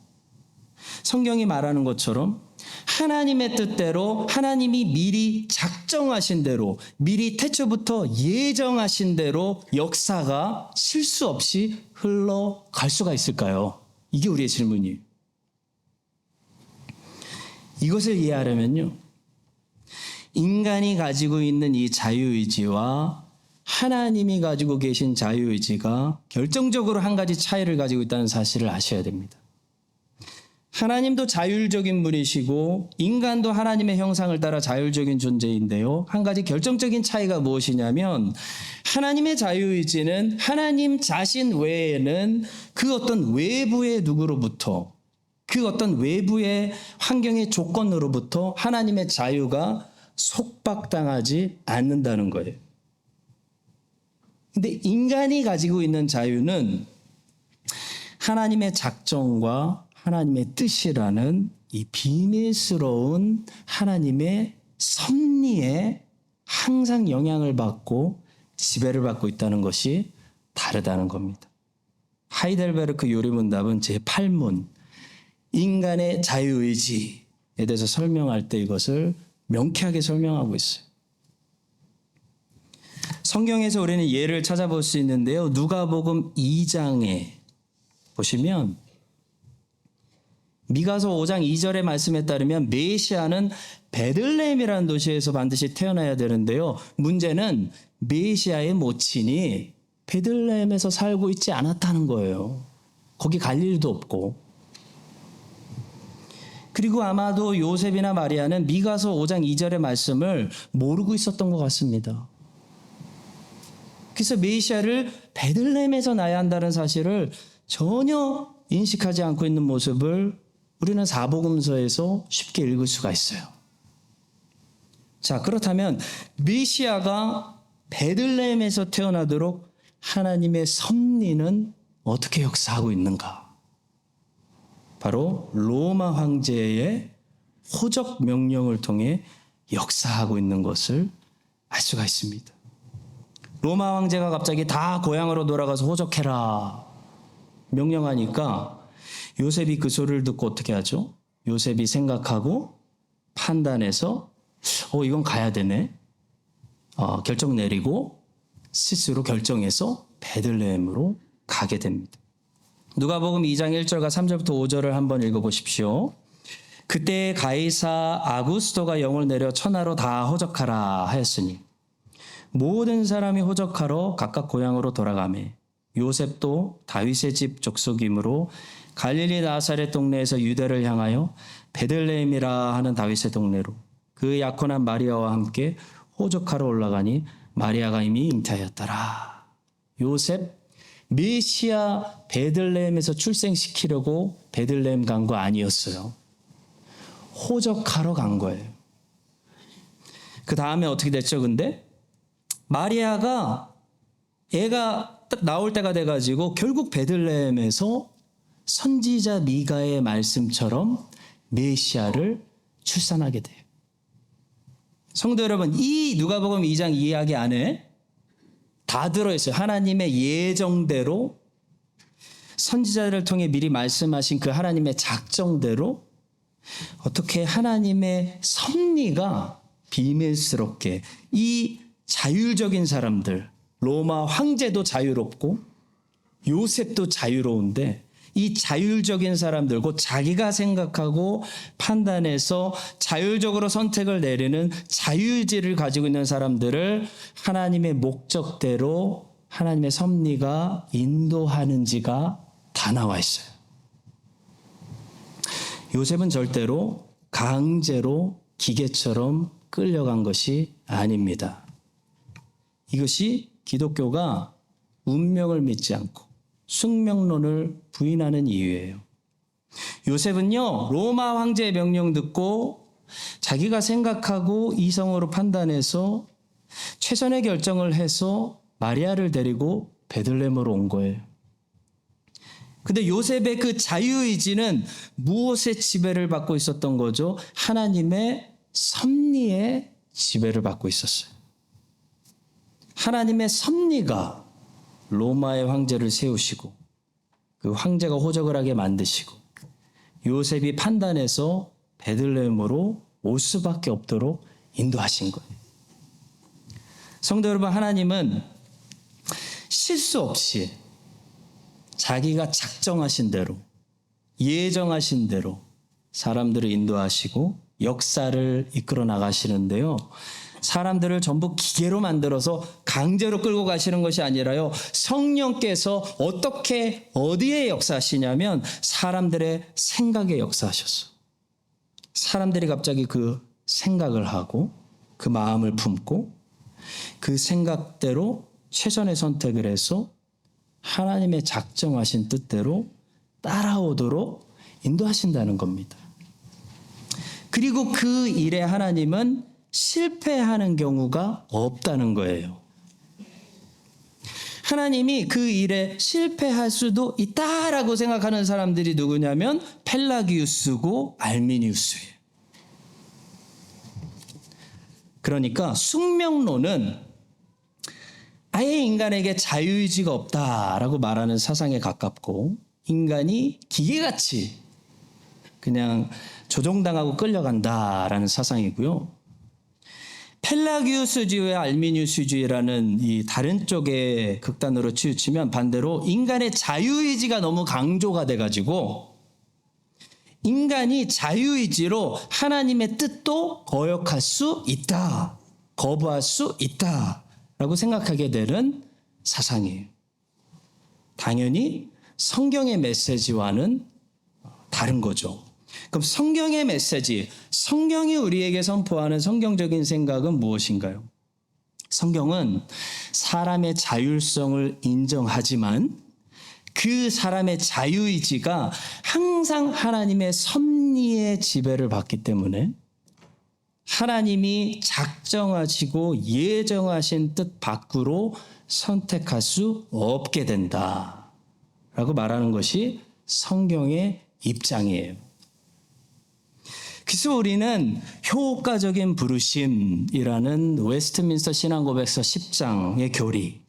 성경이 말하는 것처럼 하나님의 뜻대로, 하나님이 미리 작정하신 대로, 미리 태초부터 예정하신 대로 역사가 실수 없이 흘러갈 수가 있을까요? 이게 우리의 질문이에요. 이것을 이해하려면요, 인간이 가지고 있는 이 자유의지와 하나님이 가지고 계신 자유의지가 결정적으로 한 가지 차이를 가지고 있다는 사실을 아셔야 됩니다. 하나님도 자율적인 분이시고 인간도 하나님의 형상을 따라 자율적인 존재인데요, 한 가지 결정적인 차이가 무엇이냐면 하나님의 자유의지는 하나님 자신 외에는 그 어떤 외부의 누구로부터, 그 어떤 외부의 환경의 조건으로부터 하나님의 자유가 속박당하지 않는다는 거예요. 근데 인간이 가지고 있는 자유는 하나님의 작정과 하나님의 뜻이라는 이 비밀스러운 하나님의 섭리에 항상 영향을 받고 지배를 받고 있다는 것이 다르다는 겁니다. 하이델베르크 요리문답은 제8문 인간의 자유의지에 대해서 설명할 때 이것을 명쾌하게 설명하고 있어요. 성경에서 우리는 예를 찾아볼 수 있는데요. 누가복음 2장에 보시면 미가서 5장 2절의 말씀에 따르면 메시아는 베들레헴이라는 도시에서 반드시 태어나야 되는데요. 문제는 메시아의 모친이 베들레헴에서 살고 있지 않았다는 거예요. 거기 갈 일도 없고. 그리고 아마도 요셉이나 마리아는 미가서 5장 2절의 말씀을 모르고 있었던 것 같습니다. 그래서 메시아를 베들레헴에서 낳아야 한다는 사실을 전혀 인식하지 않고 있는 모습을 우리는 사복음서에서 쉽게 읽을 수가 있어요. 자, 그렇다면 메시아가 베들레헴에서 태어나도록 하나님의 섭리는 어떻게 역사하고 있는가? 바로 로마 황제의 호적 명령을 통해 역사하고 있는 것을 알 수가 있습니다. 로마 황제가 갑자기 다 고향으로 돌아가서 호적해라 명령하니까 요셉이 그 소리를 듣고 어떻게 하죠? 요셉이 생각하고 판단해서 이건 가야 되네. 결정 내리고 스스로 결정해서 베들레헴으로 가게 됩니다. 누가복음 2장 1절과 3절부터 5절을 한번 읽어보십시오. 그때 가이사 아구스토가 영을 내려 천하로 다 호적하라 하였으니 모든 사람이 호적하러 각각 고향으로 돌아가매 요셉도 다윗의 집 족속이므로 갈릴리 나사렛 동네에서 유대를 향하여 베들레헴이라 하는 다윗의 동네로 그 약혼한 마리아와 함께 호적하러 올라가니 마리아가 이미 잉태하였더라. 요셉 메시아 베들레헴에서 출생시키려고 베들레헴 간 거 아니었어요. 호적하러 간 거예요. 그 다음에 어떻게 됐죠? 근데 마리아가 애가 딱 나올 때가 돼가지고 결국 베들레헴에서 선지자 미가의 말씀처럼 메시아를 출산하게 돼요. 성도 여러분, 이 누가복음 2장 이야기 안에 다 들어있어요. 하나님의 예정대로 선지자를 통해 미리 말씀하신 그 하나님의 작정대로 어떻게 하나님의 섭리가 비밀스럽게 이 자율적인 사람들, 로마 황제도 자유롭고 요셉도 자유로운데 이 자율적인 사람들, 곧 자기가 생각하고 판단해서 자율적으로 선택을 내리는 자유의지를 가지고 있는 사람들을 하나님의 목적대로 하나님의 섭리가 인도하는지가 다 나와 있어요. 요셉은 절대로 강제로 기계처럼 끌려간 것이 아닙니다. 이것이 기독교가 운명을 믿지 않고 숙명론을 부인하는 이유예요. 요셉은요, 로마 황제의 명령 듣고 자기가 생각하고 이성으로 판단해서 최선의 결정을 해서 마리아를 데리고 베들레헴으로 온 거예요. 근데 요셉의 그 자유의지는 무엇의 지배를 받고 있었던 거죠? 하나님의 섭리의 지배를 받고 있었어요. 하나님의 섭리가 로마의 황제를 세우시고 그 황제가 호적을 하게 만드시고 요셉이 판단해서 베들레헴으로 올 수밖에 없도록 인도하신 거예요. 성도 여러분, 하나님은 실수 없이 자기가 작정하신 대로 예정하신 대로 사람들을 인도하시고 역사를 이끌어 나가시는데요. 사람들을 전부 기계로 만들어서 강제로 끌고 가시는 것이 아니라요. 성령께서 어떻게 어디에 역사하시냐면 사람들의 생각에 역사하셨어. 사람들이 갑자기 그 생각을 하고 그 마음을 품고 그 생각대로 최선의 선택을 해서 하나님의 작정하신 뜻대로 따라오도록 인도하신다는 겁니다. 그리고 그 일에 하나님은 실패하는 경우가 없다는 거예요. 하나님이 그 일에 실패할 수도 있다라고 생각하는 사람들이 누구냐면 펠라기우스고 알미니우스예요. 그러니까 숙명론은 아예 인간에게 자유의지가 없다라고 말하는 사상에 가깝고, 인간이 기계같이 그냥 조종당하고 끌려간다라는 사상이고요. 펠라기우스주의와 알미니우스주의라는 이 다른 쪽의 극단으로 치우치면 반대로 인간의 자유의지가 너무 강조가 돼가지고 인간이 자유의지로 하나님의 뜻도 거역할 수 있다, 거부할 수 있다라고 생각하게 되는 사상이에요. 당연히 성경의 메시지와는 다른 거죠. 그럼 성경의 메시지, 성경이 우리에게 선포하는 성경적인 생각은 무엇인가요? 성경은 사람의 자율성을 인정하지만 그 사람의 자유의지가 항상 하나님의 섭리의 지배를 받기 때문에 하나님이 작정하시고 예정하신 뜻 밖으로 선택할 수 없게 된다라고 말하는 것이 성경의 입장이에요. 그래서 우리는 효과적인 부르심이라는 웨스트민스터 신앙고백서 10장의 교리,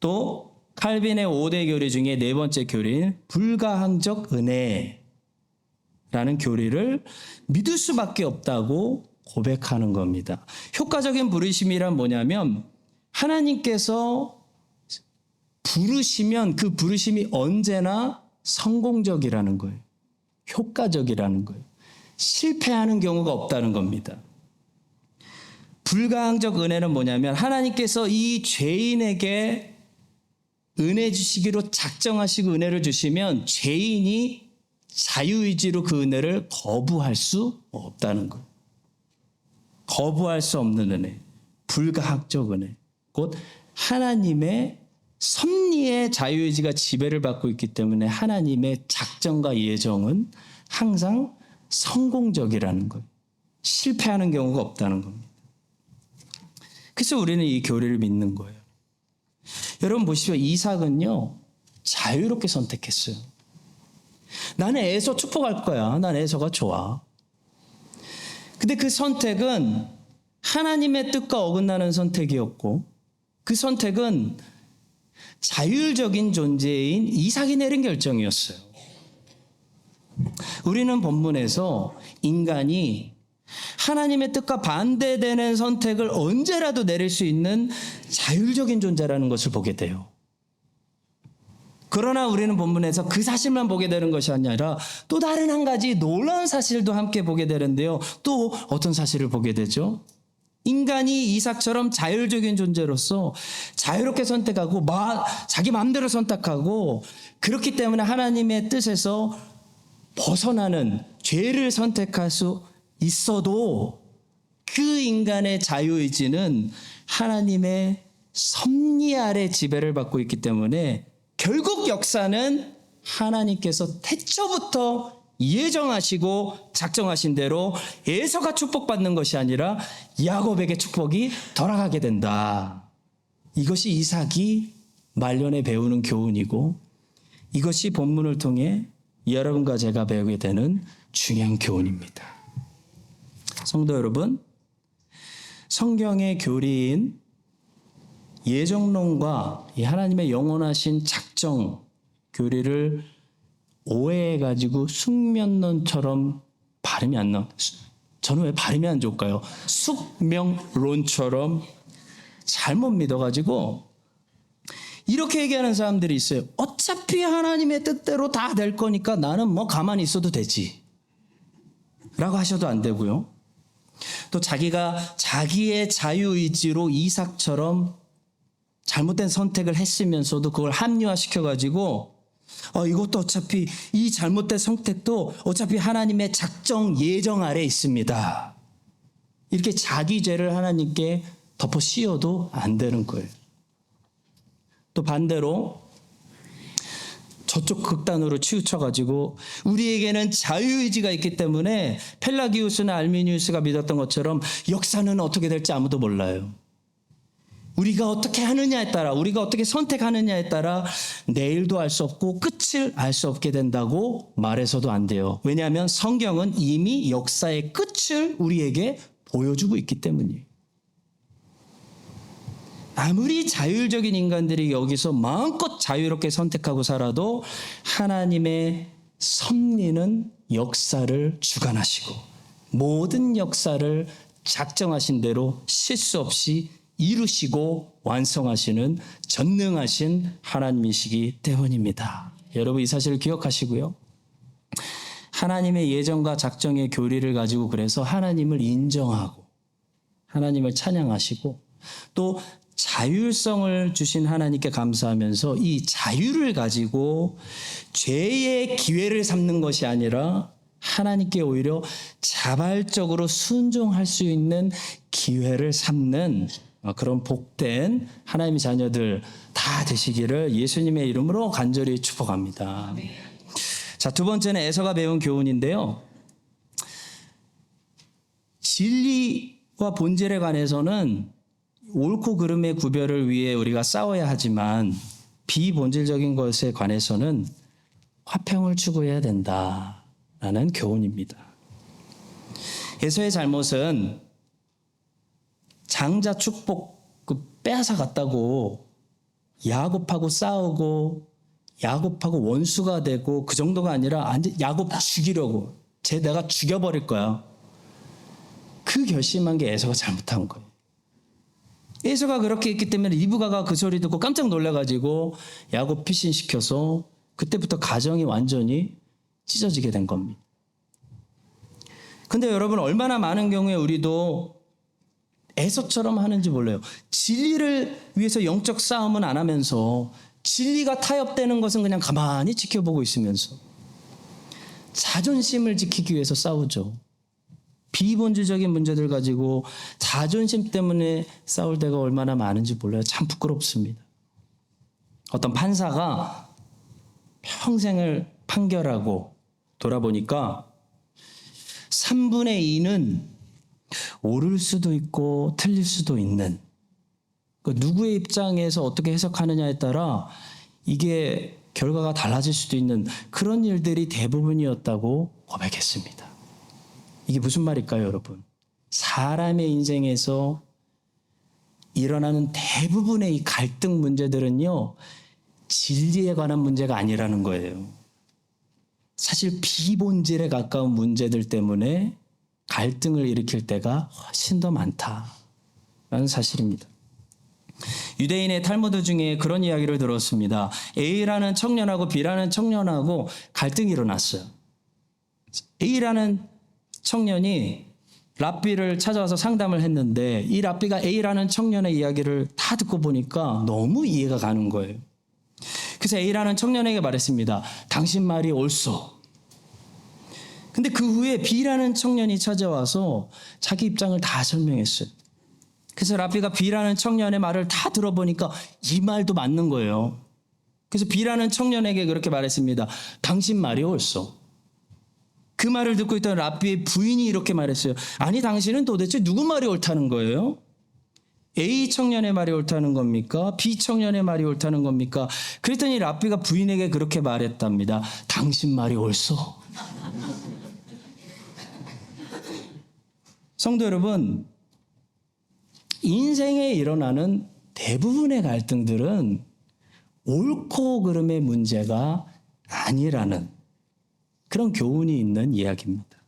또 칼빈의 5대 교리 중에 네 번째 교리인 불가항적 은혜라는 교리를 믿을 수밖에 없다고 고백하는 겁니다. 효과적인 부르심이란 뭐냐면 하나님께서 부르시면 그 부르심이 언제나 성공적이라는 거예요. 효과적이라는 거예요. 실패하는 경우가 없다는 겁니다. 불가항적 은혜는 뭐냐면 하나님께서 이 죄인에게 은혜 주시기로 작정하시고 은혜를 주시면 죄인이 자유의지로 그 은혜를 거부할 수 없다는 거예요. 거부할 수 없는 은혜, 불가항적 은혜, 곧 하나님의 섭리의 자유의지가 지배를 받고 있기 때문에 하나님의 작정과 예정은 항상 성공적이라는 거예요. 실패하는 경우가 없다는 겁니다. 그래서 우리는 이 교리를 믿는 거예요. 여러분 보십시오. 이삭은요, 자유롭게 선택했어요. 나는 에서 축복할 거야. 난 에서가 좋아. 근데 그 선택은 하나님의 뜻과 어긋나는 선택이었고, 그 선택은 자율적인 존재인 이삭이 내린 결정이었어요. 우리는 본문에서 인간이 하나님의 뜻과 반대되는 선택을 언제라도 내릴 수 있는 자율적인 존재라는 것을 보게 돼요. 그러나 우리는 본문에서 그 사실만 보게 되는 것이 아니라 또 다른 한 가지 놀라운 사실도 함께 보게 되는데요. 또 어떤 사실을 보게 되죠? 인간이 이삭처럼 자율적인 존재로서 자유롭게 선택하고 자기 마음대로 선택하고, 그렇기 때문에 하나님의 뜻에서 벗어나는 죄를 선택할 수 있어도 그 인간의 자유의지는 하나님의 섭리 아래 지배를 받고 있기 때문에 결국 역사는 하나님께서 태초부터 예정하시고 작정하신 대로 에서가 축복받는 것이 아니라 야곱에게 축복이 돌아가게 된다. 이것이 이삭이 말년에 배우는 교훈이고, 이것이 본문을 통해 여러분과 제가 배우게 되는 중요한 교훈입니다. 성도 여러분, 성경의 교리인 예정론과 이 하나님의 영원하신 작정 교리를 오해해가지고 숙면론처럼 발음이 안 나와. 저는 왜 발음이 안 좋을까요? 숙명론처럼 잘못 믿어가지고 이렇게 얘기하는 사람들이 있어요. 어차피 하나님의 뜻대로 다 될 거니까 나는 뭐 가만히 있어도 되지 라고 하셔도 안 되고요. 또 자기가 자기의 자유의지로 이삭처럼 잘못된 선택을 했으면서도 그걸 합리화시켜가지고 이것도 어차피 이 잘못된 선택도 어차피 하나님의 작정 예정 아래 있습니다. 이렇게 자기 죄를 하나님께 덮어 씌워도 안 되는 거예요. 또 반대로 저쪽 극단으로 치우쳐가지고 우리에게는 자유의지가 있기 때문에 펠라기우스나 알미니우스가 믿었던 것처럼 역사는 어떻게 될지 아무도 몰라요. 우리가 어떻게 하느냐에 따라, 우리가 어떻게 선택하느냐에 따라 내일도 알 수 없고 끝을 알 수 없게 된다고 말해서도 안 돼요. 왜냐하면 성경은 이미 역사의 끝을 우리에게 보여주고 있기 때문이에요. 아무리 자율적인 인간들이 여기서 마음껏 자유롭게 선택하고 살아도 하나님의 섭리는 역사를 주관하시고 모든 역사를 작정하신 대로 실수 없이 이루시고 완성하시는 전능하신 하나님이시기 때문입니다. 여러분 이 사실을 기억하시고요. 하나님의 예정과 작정의 교리를 가지고 그래서 하나님을 인정하고 하나님을 찬양하시고 또 자율성을 주신 하나님께 감사하면서 이 자유를 가지고 죄의 기회를 삼는 것이 아니라 하나님께 오히려 자발적으로 순종할 수 있는 기회를 삼는 그런 복된 하나님의 자녀들 다 되시기를 예수님의 이름으로 간절히 축복합니다. 자, 두 번째는 에서가 배운 교훈인데요. 진리와 본질에 관해서는 옳고 그름의 구별을 위해 우리가 싸워야 하지만 비본질적인 것에 관해서는 화평을 추구해야 된다라는 교훈입니다. 에서의 잘못은 장자 축복 빼앗아 갔다고 야곱하고 싸우고 야곱하고 원수가 되고 그 정도가 아니라 야곱 죽이려고 내가 죽여버릴 거야. 그 결심한 게 에서가 잘못한 거예요. 에서가 그렇게 했기 때문에 리브가가 그 소리 듣고 깜짝 놀라가지고 야곱 피신시켜서 그때부터 가정이 완전히 찢어지게 된 겁니다. 근데 여러분 얼마나 많은 경우에 우리도 에서처럼 하는지 몰라요. 진리를 위해서 영적 싸움은 안 하면서 진리가 타협되는 것은 그냥 가만히 지켜보고 있으면서 자존심을 지키기 위해서 싸우죠. 비본질적인 문제들 가지고 자존심 때문에 싸울 때가 얼마나 많은지 몰라요. 참 부끄럽습니다. 어떤 판사가 평생을 판결하고 돌아보니까 3분의 2는 옳을 수도 있고 틀릴 수도 있는 누구의 입장에서 어떻게 해석하느냐에 따라 이게 결과가 달라질 수도 있는 그런 일들이 대부분이었다고 고백했습니다. 이게 무슨 말일까요, 여러분? 사람의 인생에서 일어나는 대부분의 이 갈등 문제들은요, 진리에 관한 문제가 아니라는 거예요. 사실 비본질에 가까운 문제들 때문에 갈등을 일으킬 때가 훨씬 더 많다라는 사실입니다. 유대인의 탈무드 중에 그런 이야기를 들었습니다. A라는 청년하고 B라는 청년하고 갈등이 일어났어요. A라는 청년이 랍비를 찾아와서 상담을 했는데 이 랍비가 A라는 청년의 이야기를 다 듣고 보니까 너무 이해가 가는 거예요. 그래서 A라는 청년에게 말했습니다. 당신 말이 옳소. 근데 그 후에 B라는 청년이 찾아와서 자기 입장을 다 설명했어요. 그래서 랍비가 B라는 청년의 말을 다 들어보니까 이 말도 맞는 거예요. 그래서 B라는 청년에게 그렇게 말했습니다. 당신 말이 옳소. 그 말을 듣고 있던 랍비의 부인이 이렇게 말했어요. 아니 당신은 도대체 누구 말이 옳다는 거예요? A 청년의 말이 옳다는 겁니까? B 청년의 말이 옳다는 겁니까? 그랬더니 랍비가 부인에게 그렇게 말했답니다. 당신 말이 옳소. 성도 여러분, 인생에 일어나는 대부분의 갈등들은 옳고 그름의 문제가 아니라는 그런 교훈이 있는 이야기입니다.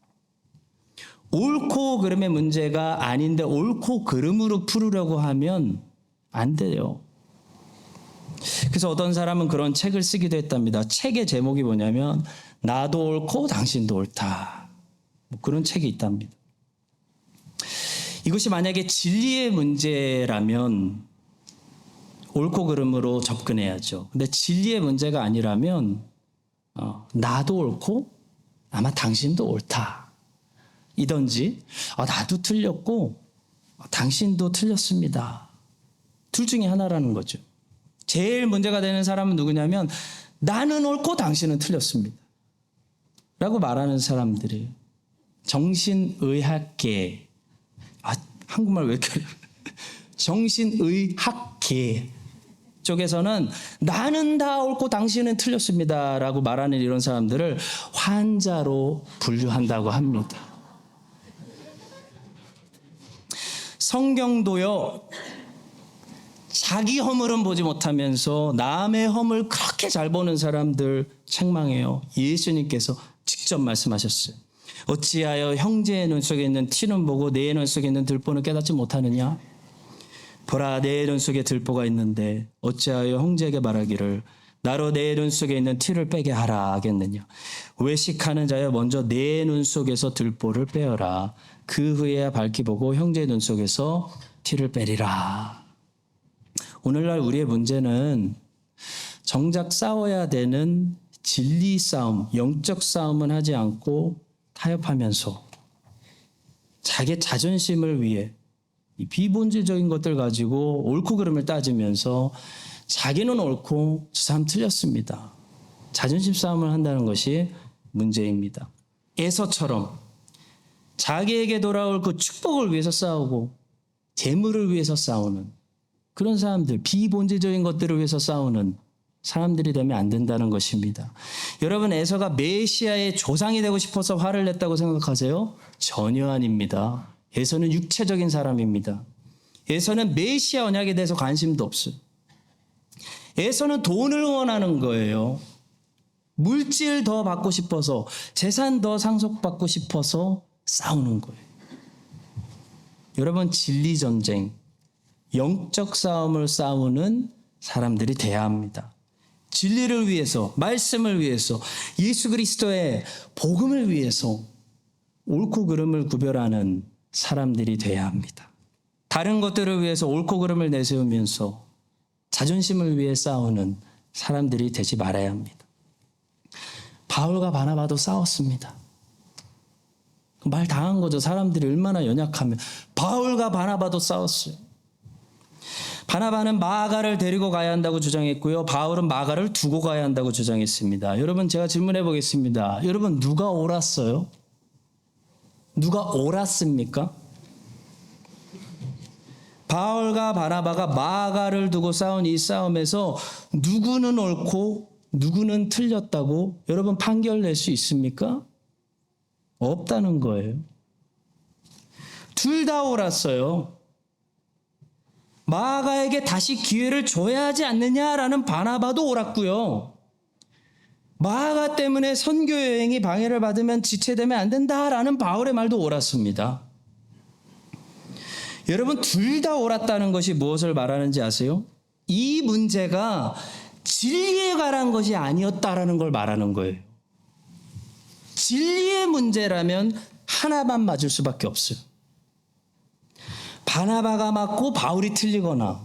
옳고 그름의 문제가 아닌데 옳고 그름으로 풀으려고 하면 안 돼요. 그래서 어떤 사람은 그런 책을 쓰기도 했답니다. 책의 제목이 뭐냐면 나도 옳고 당신도 옳다. 뭐 그런 책이 있답니다. 이것이 만약에 진리의 문제라면 옳고 그름으로 접근해야죠. 근데 진리의 문제가 아니라면 나도 옳고 아마 당신도 옳다. 이던지 나도 틀렸고 당신도 틀렸습니다. 둘 중에 하나라는 거죠. 제일 문제가 되는 사람은 누구냐면 나는 옳고 당신은 틀렸습니다. 라고 말하는 사람들이에요. 정신의학계. 한국말 왜 이렇게 정신의학계 쪽에서는 나는 다 옳고 당신은 틀렸습니다. 라고 말하는 이런 사람들을 환자로 분류한다고 합니다. 성경도요, 자기 허물은 보지 못하면서 남의 허물 그렇게 잘 보는 사람들 책망해요. 예수님께서 직접 말씀하셨어요. 어찌하여 형제의 눈 속에 있는 티는 보고 내 눈 속에 있는 들보는 깨닫지 못하느냐? 보라, 내 눈 속에 들보가 있는데 어찌하여 형제에게 말하기를 나로 내 눈 속에 있는 티를 빼게 하라 하겠느냐? 외식하는 자여 먼저 내 눈 속에서 들보를 빼어라. 그 후에야 밝히 보고 형제의 눈 속에서 티를 빼리라. 오늘날 우리의 문제는 정작 싸워야 되는 진리 싸움, 영적 싸움은 하지 않고 타협하면서 자기 자존심을 위해 이 비본질적인 것들 가지고 옳고 그름을 따지면서 자기는 옳고 저 사람 틀렸습니다. 자존심 싸움을 한다는 것이 문제입니다. 에서처럼 자기에게 돌아올 그 축복을 위해서 싸우고 재물을 위해서 싸우는 그런 사람들, 비본질적인 것들을 위해서 싸우는 사람들이 되면 안 된다는 것입니다. 여러분, 에서가 메시아의 조상이 되고 싶어서 화를 냈다고 생각하세요? 전혀 아닙니다. 에서는 육체적인 사람입니다. 에서는 메시아 언약에 대해서 관심도 없어요. 에서는 돈을 원하는 거예요. 물질 더 받고 싶어서, 재산 더 상속받고 싶어서 싸우는 거예요. 여러분, 진리 전쟁, 영적 싸움을 싸우는 사람들이 돼야 합니다. 진리를 위해서, 말씀을 위해서, 예수 그리스도의 복음을 위해서 옳고 그름을 구별하는 사람들이 돼야 합니다. 다른 것들을 위해서 옳고 그름을 내세우면서 자존심을 위해 싸우는 사람들이 되지 말아야 합니다. 바울과 바나바도 싸웠습니다. 말 당한 거죠. 사람들이 얼마나 연약하면. 바울과 바나바도 싸웠어요. 바나바는 마가를 데리고 가야 한다고 주장했고요. 바울은 마가를 두고 가야 한다고 주장했습니다. 여러분, 제가 질문해 보겠습니다. 여러분, 누가 옳았어요? 누가 옳았습니까? 바울과 바나바가 마가를 두고 싸운 이 싸움에서 누구는 옳고 누구는 틀렸다고 여러분 판결 낼 수 있습니까? 없다는 거예요. 둘 다 옳았어요. 마가에게 다시 기회를 줘야 하지 않느냐라는 바나바도 옳았고요. 마가 때문에 선교 여행이 방해를 받으면 지체되면 안 된다라는 바울의 말도 옳았습니다. 여러분, 둘 다 옳았다는 것이 무엇을 말하는지 아세요? 이 문제가 진리에 관한 것이 아니었다라는 걸 말하는 거예요. 진리의 문제라면 하나만 맞을 수밖에 없어요. 바나바가 맞고 바울이 틀리거나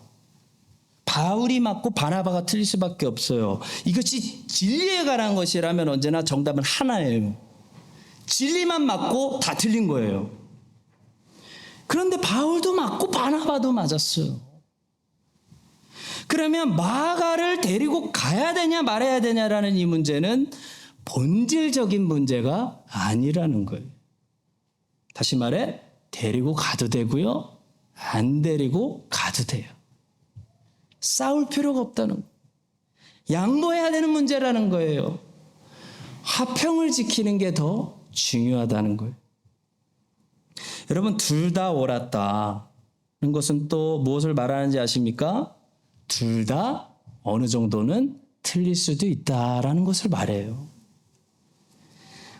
바울이 맞고 바나바가 틀릴 수밖에 없어요. 이것이 진리에 관한 것이라면 언제나 정답은 하나예요. 진리만 맞고 다 틀린 거예요. 그런데 바울도 맞고 바나바도 맞았어요. 그러면 마가를 데리고 가야 되냐 말아야 되냐라는 이 문제는 본질적인 문제가 아니라는 거예요. 다시 말해, 데리고 가도 되고요, 안 데리고 가도 돼요. 싸울 필요가 없다는 거예요. 양보해야 되는 문제라는 거예요. 화평을 지키는 게 더 중요하다는 거예요. 여러분, 둘 다 옳았다는 것은 또 무엇을 말하는지 아십니까? 둘 다 어느 정도는 틀릴 수도 있다라는 것을 말해요.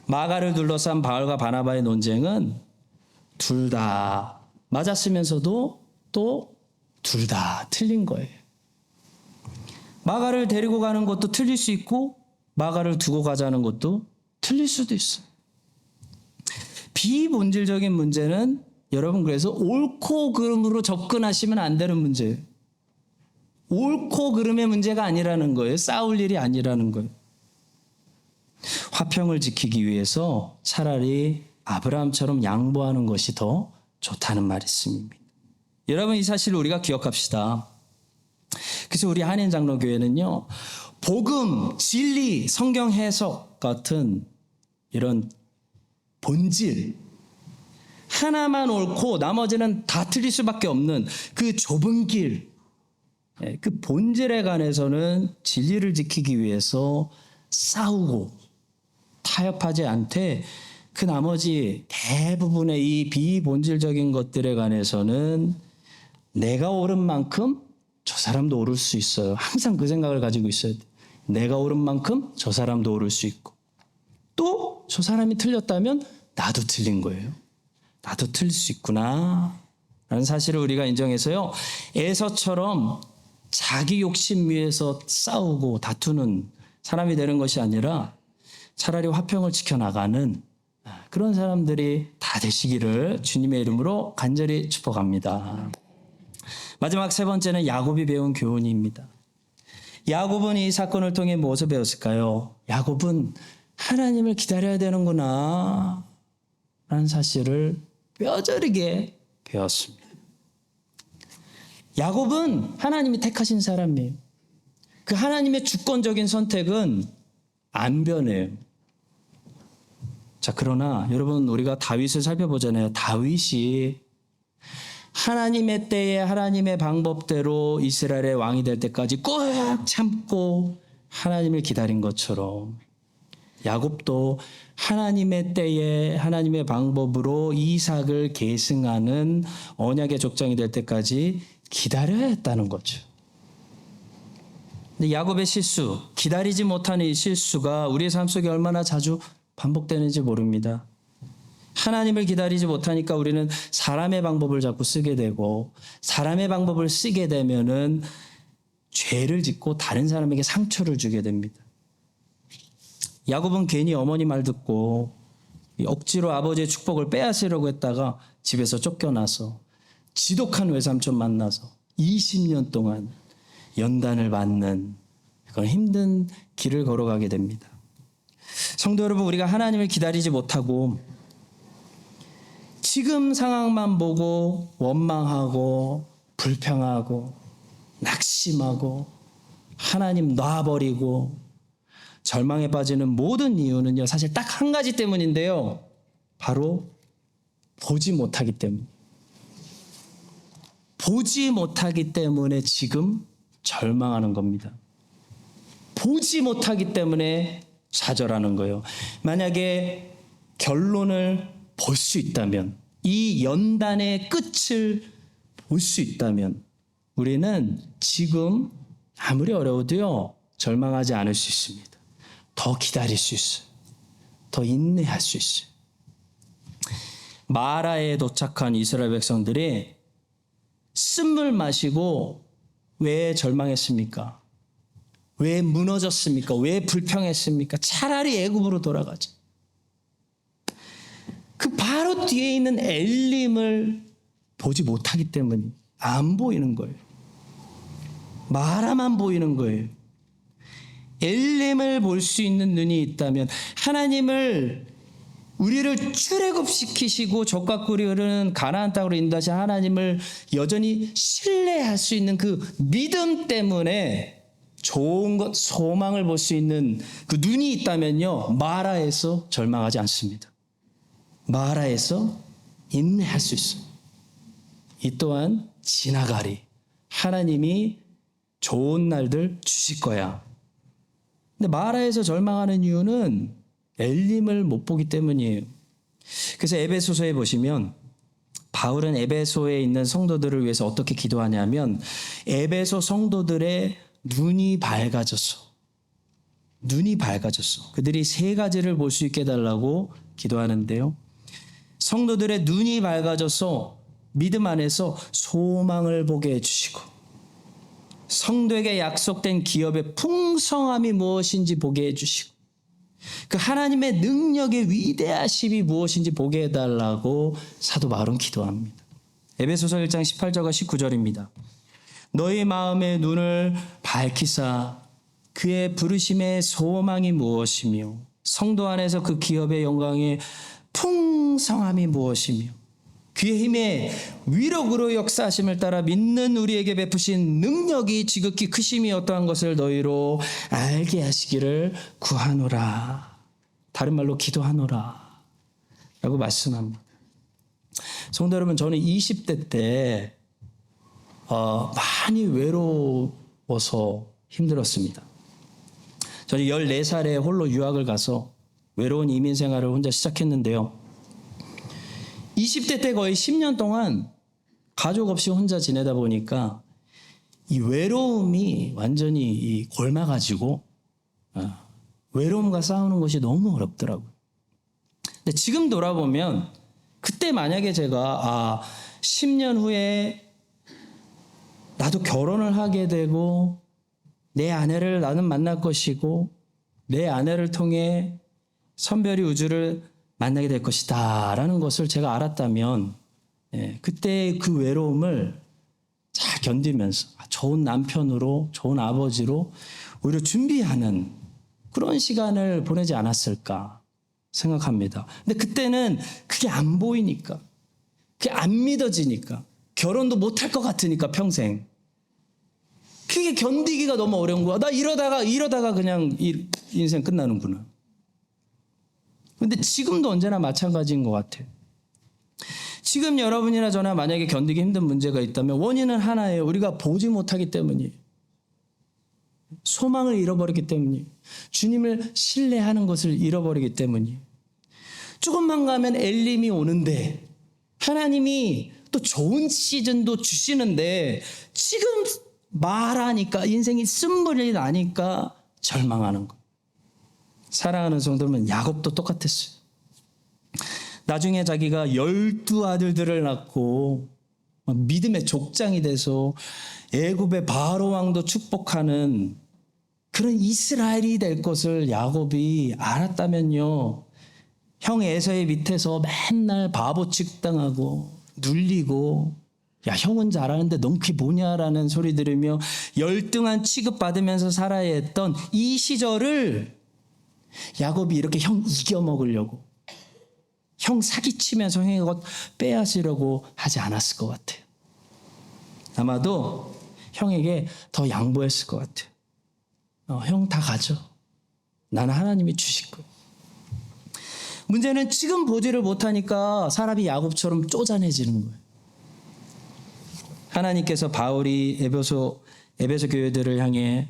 마가를 둘러싼 바울과 바나바의 논쟁은 둘 다 맞았으면서도 또 둘 다 틀린 거예요. 마가를 데리고 가는 것도 틀릴 수 있고 마가를 두고 가자는 것도 틀릴 수도 있어요. 비본질적인 문제는 여러분, 그래서 옳고 그름으로 접근하시면 안 되는 문제예요. 옳고 그름의 문제가 아니라는 거예요. 싸울 일이 아니라는 거예요. 화평을 지키기 위해서 차라리 아브라함처럼 양보하는 것이 더 좋다는 말씀입니다. 여러분, 이 사실을 우리가 기억합시다. 그래서 우리 한인장로교회는요, 복음, 진리, 성경 해석 같은 이런 본질, 하나만 옳고 나머지는 다 틀릴 수밖에 없는 그 좁은 길, 그 본질에 관해서는 진리를 지키기 위해서 싸우고 타협하지 않되, 그 나머지 대부분의 이 비본질적인 것들에 관해서는 내가 옳은 만큼 저 사람도 옳을 수 있어요. 항상 그 생각을 가지고 있어야 돼. 내가 옳은 만큼 저 사람도 옳을 수 있고, 또 저 사람이 틀렸다면 나도 틀린 거예요. 나도 틀릴 수 있구나 라는 사실을 우리가 인정해서요, 에서처럼 자기 욕심 위해서 싸우고 다투는 사람이 되는 것이 아니라 차라리 화평을 지켜나가는 그런 사람들이 다 되시기를 주님의 이름으로 간절히 축복합니다. 마지막 세 번째는 야곱이 배운 교훈입니다. 야곱은 이 사건을 통해 무엇을 배웠을까요? 야곱은 하나님을 기다려야 되는구나 라는 사실을 뼈저리게 배웠습니다. 야곱은 하나님이 택하신 사람이에요. 그 하나님의 주권적인 선택은 안 변해요. 자, 그러나 여러분, 우리가 다윗을 살펴보잖아요. 다윗이 하나님의 때에 하나님의 방법대로 이스라엘의 왕이 될 때까지 꾹 참고 하나님을 기다린 것처럼 야곱도 하나님의 때에 하나님의 방법으로 이삭을 계승하는 언약의 족장이 될 때까지 기다려야 했다는 거죠. 근데 야곱의 실수, 기다리지 못하는 이 실수가 우리의 삶 속에 얼마나 자주 반복되는지 모릅니다. 하나님을 기다리지 못하니까 우리는 사람의 방법을 자꾸 쓰게 되고, 사람의 방법을 쓰게 되면은 죄를 짓고 다른 사람에게 상처를 주게 됩니다. 야곱은 괜히 어머니 말 듣고 억지로 아버지의 축복을 빼앗으려고 했다가 집에서 쫓겨나서 지독한 외삼촌 만나서 20년 동안 연단을 받는 그런 힘든 길을 걸어가게 됩니다. 성도 여러분, 우리가 하나님을 기다리지 못하고 지금 상황만 보고 원망하고 불평하고 낙심하고 하나님 놔버리고 절망에 빠지는 모든 이유는요, 사실 딱 한 가지 때문인데요. 바로 보지 못하기 때문. 보지 못하기 때문에 지금 절망하는 겁니다. 보지 못하기 때문에 좌절하는 거예요. 만약에 결론을 볼 수 있다면, 이 연단의 끝을 볼 수 있다면 우리는 지금 아무리 어려워도요, 절망하지 않을 수 있습니다. 더 기다릴 수 있어요. 더 인내할 수 있어요. 마라에 도착한 이스라엘 백성들이 쓴물 마시고 왜 절망했습니까? 왜 무너졌습니까? 왜 불평했습니까? 차라리 애굽으로 돌아가자. 그 바로 뒤에 있는 엘림을 보지 못하기 때문에 안 보이는 거예요. 마라만 보이는 거예요. 엘림을 볼 수 있는 눈이 있다면, 하나님을 우리를 출애굽시키시고 적과 꿀이 흐르는 가나안 땅으로 인도하신 하나님을 여전히 신뢰할 수 있는 그 믿음 때문에 좋은 것, 소망을 볼 수 있는 그 눈이 있다면요, 마라에서 절망하지 않습니다. 마라에서 인내할 수 있어요. 이 또한 지나가리. 하나님이 좋은 날들 주실 거야. 근데 마라에서 절망하는 이유는 엘림을 못 보기 때문이에요. 그래서 에베소서에 보시면 바울은 에베소에 있는 성도들을 위해서 어떻게 기도하냐면, 에베소 성도들의 눈이 밝아졌어. 그들이 세 가지를 볼 수 있게 해달라고 기도하는데요. 성도들의 눈이 밝아져서 믿음 안에서 소망을 보게 해주시고, 성도에게 약속된 기업의 풍성함이 무엇인지 보게 해주시고, 그 하나님의 능력의 위대하심이 무엇인지 보게 해달라고 사도 바울은 기도합니다. 에베소서 1장 18절과 19절입니다. 너희 마음의 눈을 밝히사 그의 부르심의 소망이 무엇이며 성도 안에서 그 기업의 영광의 풍성함이 무엇이며 그의 힘의 위력으로 역사하심을 따라 믿는 우리에게 베푸신 능력이 지극히 크심이 어떠한 것을 너희로 알게 하시기를 구하노라. 다른 말로 기도하노라 라고 말씀합니다. 성도 여러분, 저는 20대 때 많이 외로워서 힘들었습니다. 저는 14살에 홀로 유학을 가서 외로운 이민 생활을 혼자 시작했는데요. 20대 때 거의 10년 동안 가족 없이 혼자 지내다 보니까 이 외로움이 완전히 곪아가지고 외로움과 싸우는 것이 너무 어렵더라고요. 근데 지금 돌아보면 그때 만약에 제가 10년 후에 나도 결혼을 하게 되고 내 아내를 나는 만날 것이고 내 아내를 통해 선별이 우주를 만나게 될 것이다 라는 것을 제가 알았다면 그때 그 외로움을 잘 견디면서 좋은 남편으로 좋은 아버지로 오히려 준비하는 그런 시간을 보내지 않았을까 생각합니다. 근데 그때는 그게 안 보이니까, 그게 안 믿어지니까, 결혼도 못할 것 같으니까 평생 그게 견디기가 너무 어려운 거야. 나 이러다가 그냥 인생 끝나는구나. 근데 지금도 언제나 마찬가지인 것 같아요. 지금 여러분이나 저나 만약에 견디기 힘든 문제가 있다면 원인은 하나예요. 우리가 보지 못하기 때문이에요. 소망을 잃어버리기 때문이에요. 주님을 신뢰하는 것을 잃어버리기 때문이에요. 조금만 가면 엘림이 오는데 하나님이 또 좋은 시즌도 주시는데 지금 말하니까 인생이 쓴물이 나니까 절망하는 거예요. 사랑하는 성도면 야곱도 똑같았어요. 나중에 자기가 12아들들을 낳고 믿음의 족장이 돼서 애굽의 바로 왕도 축복하는 그런 이스라엘이 될 것을 야곱이 알았다면요, 형 에서의 밑에서 맨날 바보 취급당하고 눌리고, 야 형은 잘하는데 넌 그게 뭐냐라는 소리 들으며 열등한 취급받으면서 살아야 했던 이 시절을 야곱이 이렇게 형 이겨먹으려고, 형 사기치면서 형의 것 빼앗으려고 하지 않았을 것 같아요. 아마도 형에게 더 양보했을 것 같아요. 형 다 가져. 나는 하나님이 주실 거예요. 문제는 지금 보지를 못하니까 사람이 야곱처럼 쪼잔해지는 거예요. 하나님께서 바울이 에베소 교회들을 향해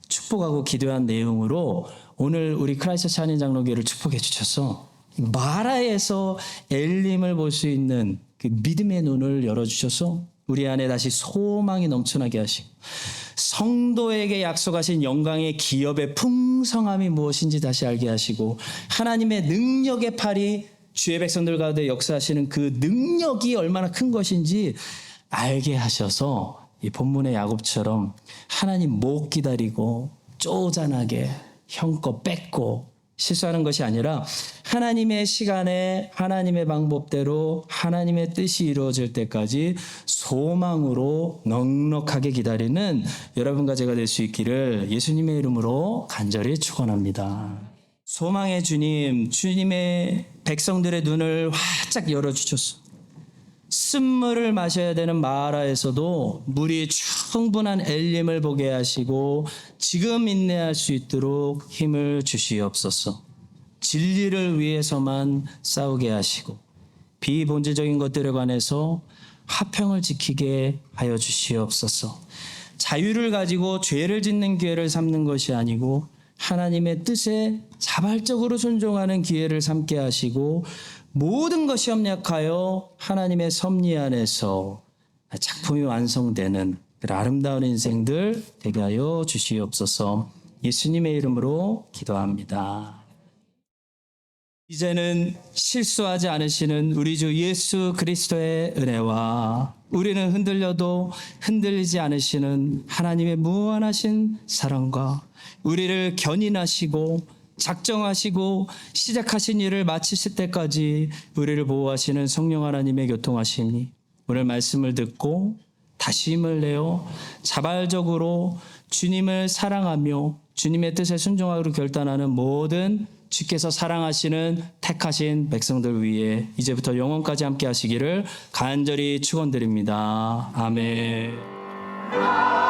축복하고 기도한 내용으로 오늘 우리 크라이스트 찬인 장로교회를 축복해 주셔서 마라에서 엘림을 볼 수 있는 그 믿음의 눈을 열어주셔서 우리 안에 다시 소망이 넘쳐나게 하시고 성도에게 약속하신 영광의 기업의 풍성함이 무엇인지 다시 알게 하시고 하나님의 능력의 팔이 주의 백성들 가운데 역사하시는 그 능력이 얼마나 큰 것인지 알게 하셔서 이 본문의 야곱처럼 하나님 못 기다리고 쪼잔하게 형껏 뺏고 실수하는 것이 아니라 하나님의 시간에 하나님의 방법대로 하나님의 뜻이 이루어질 때까지 소망으로 넉넉하게 기다리는 여러분과 제가 될 수 있기를 예수님의 이름으로 간절히 축원합니다. 소망의 주님, 주님의 백성들의 눈을 활짝 열어주셨어. 쓴물을 마셔야 되는 마라에서도 물이 충분한 엘림을 보게 하시고 지금 인내할 수 있도록 힘을 주시옵소서. 진리를 위해서만 싸우게 하시고 비본질적인 것들에 관해서 화평을 지키게 하여 주시옵소서. 자유를 가지고 죄를 짓는 기회를 삼는 것이 아니고 하나님의 뜻에 자발적으로 순종하는 기회를 삼게 하시고 모든 것이 협력하여 하나님의 섭리 안에서 작품이 완성되는 그런 아름다운 인생들 되게 하여 주시옵소서. 예수님의 이름으로 기도합니다. 이제는 실수하지 않으시는 우리 주 예수 그리스도의 은혜와 우리는 흔들려도 흔들리지 않으시는 하나님의 무한하신 사랑과 우리를 견인하시고 작정하시고 시작하신 일을 마치실 때까지 우리를 보호하시는 성령 하나님의 교통하심이 오늘 말씀을 듣고 다시 힘을 내어 자발적으로 주님을 사랑하며 주님의 뜻에 순종하기로 결단하는 모든 주께서 사랑하시는 택하신 백성들 위해 이제부터 영원까지 함께 하시기를 간절히 축원드립니다. 아멘.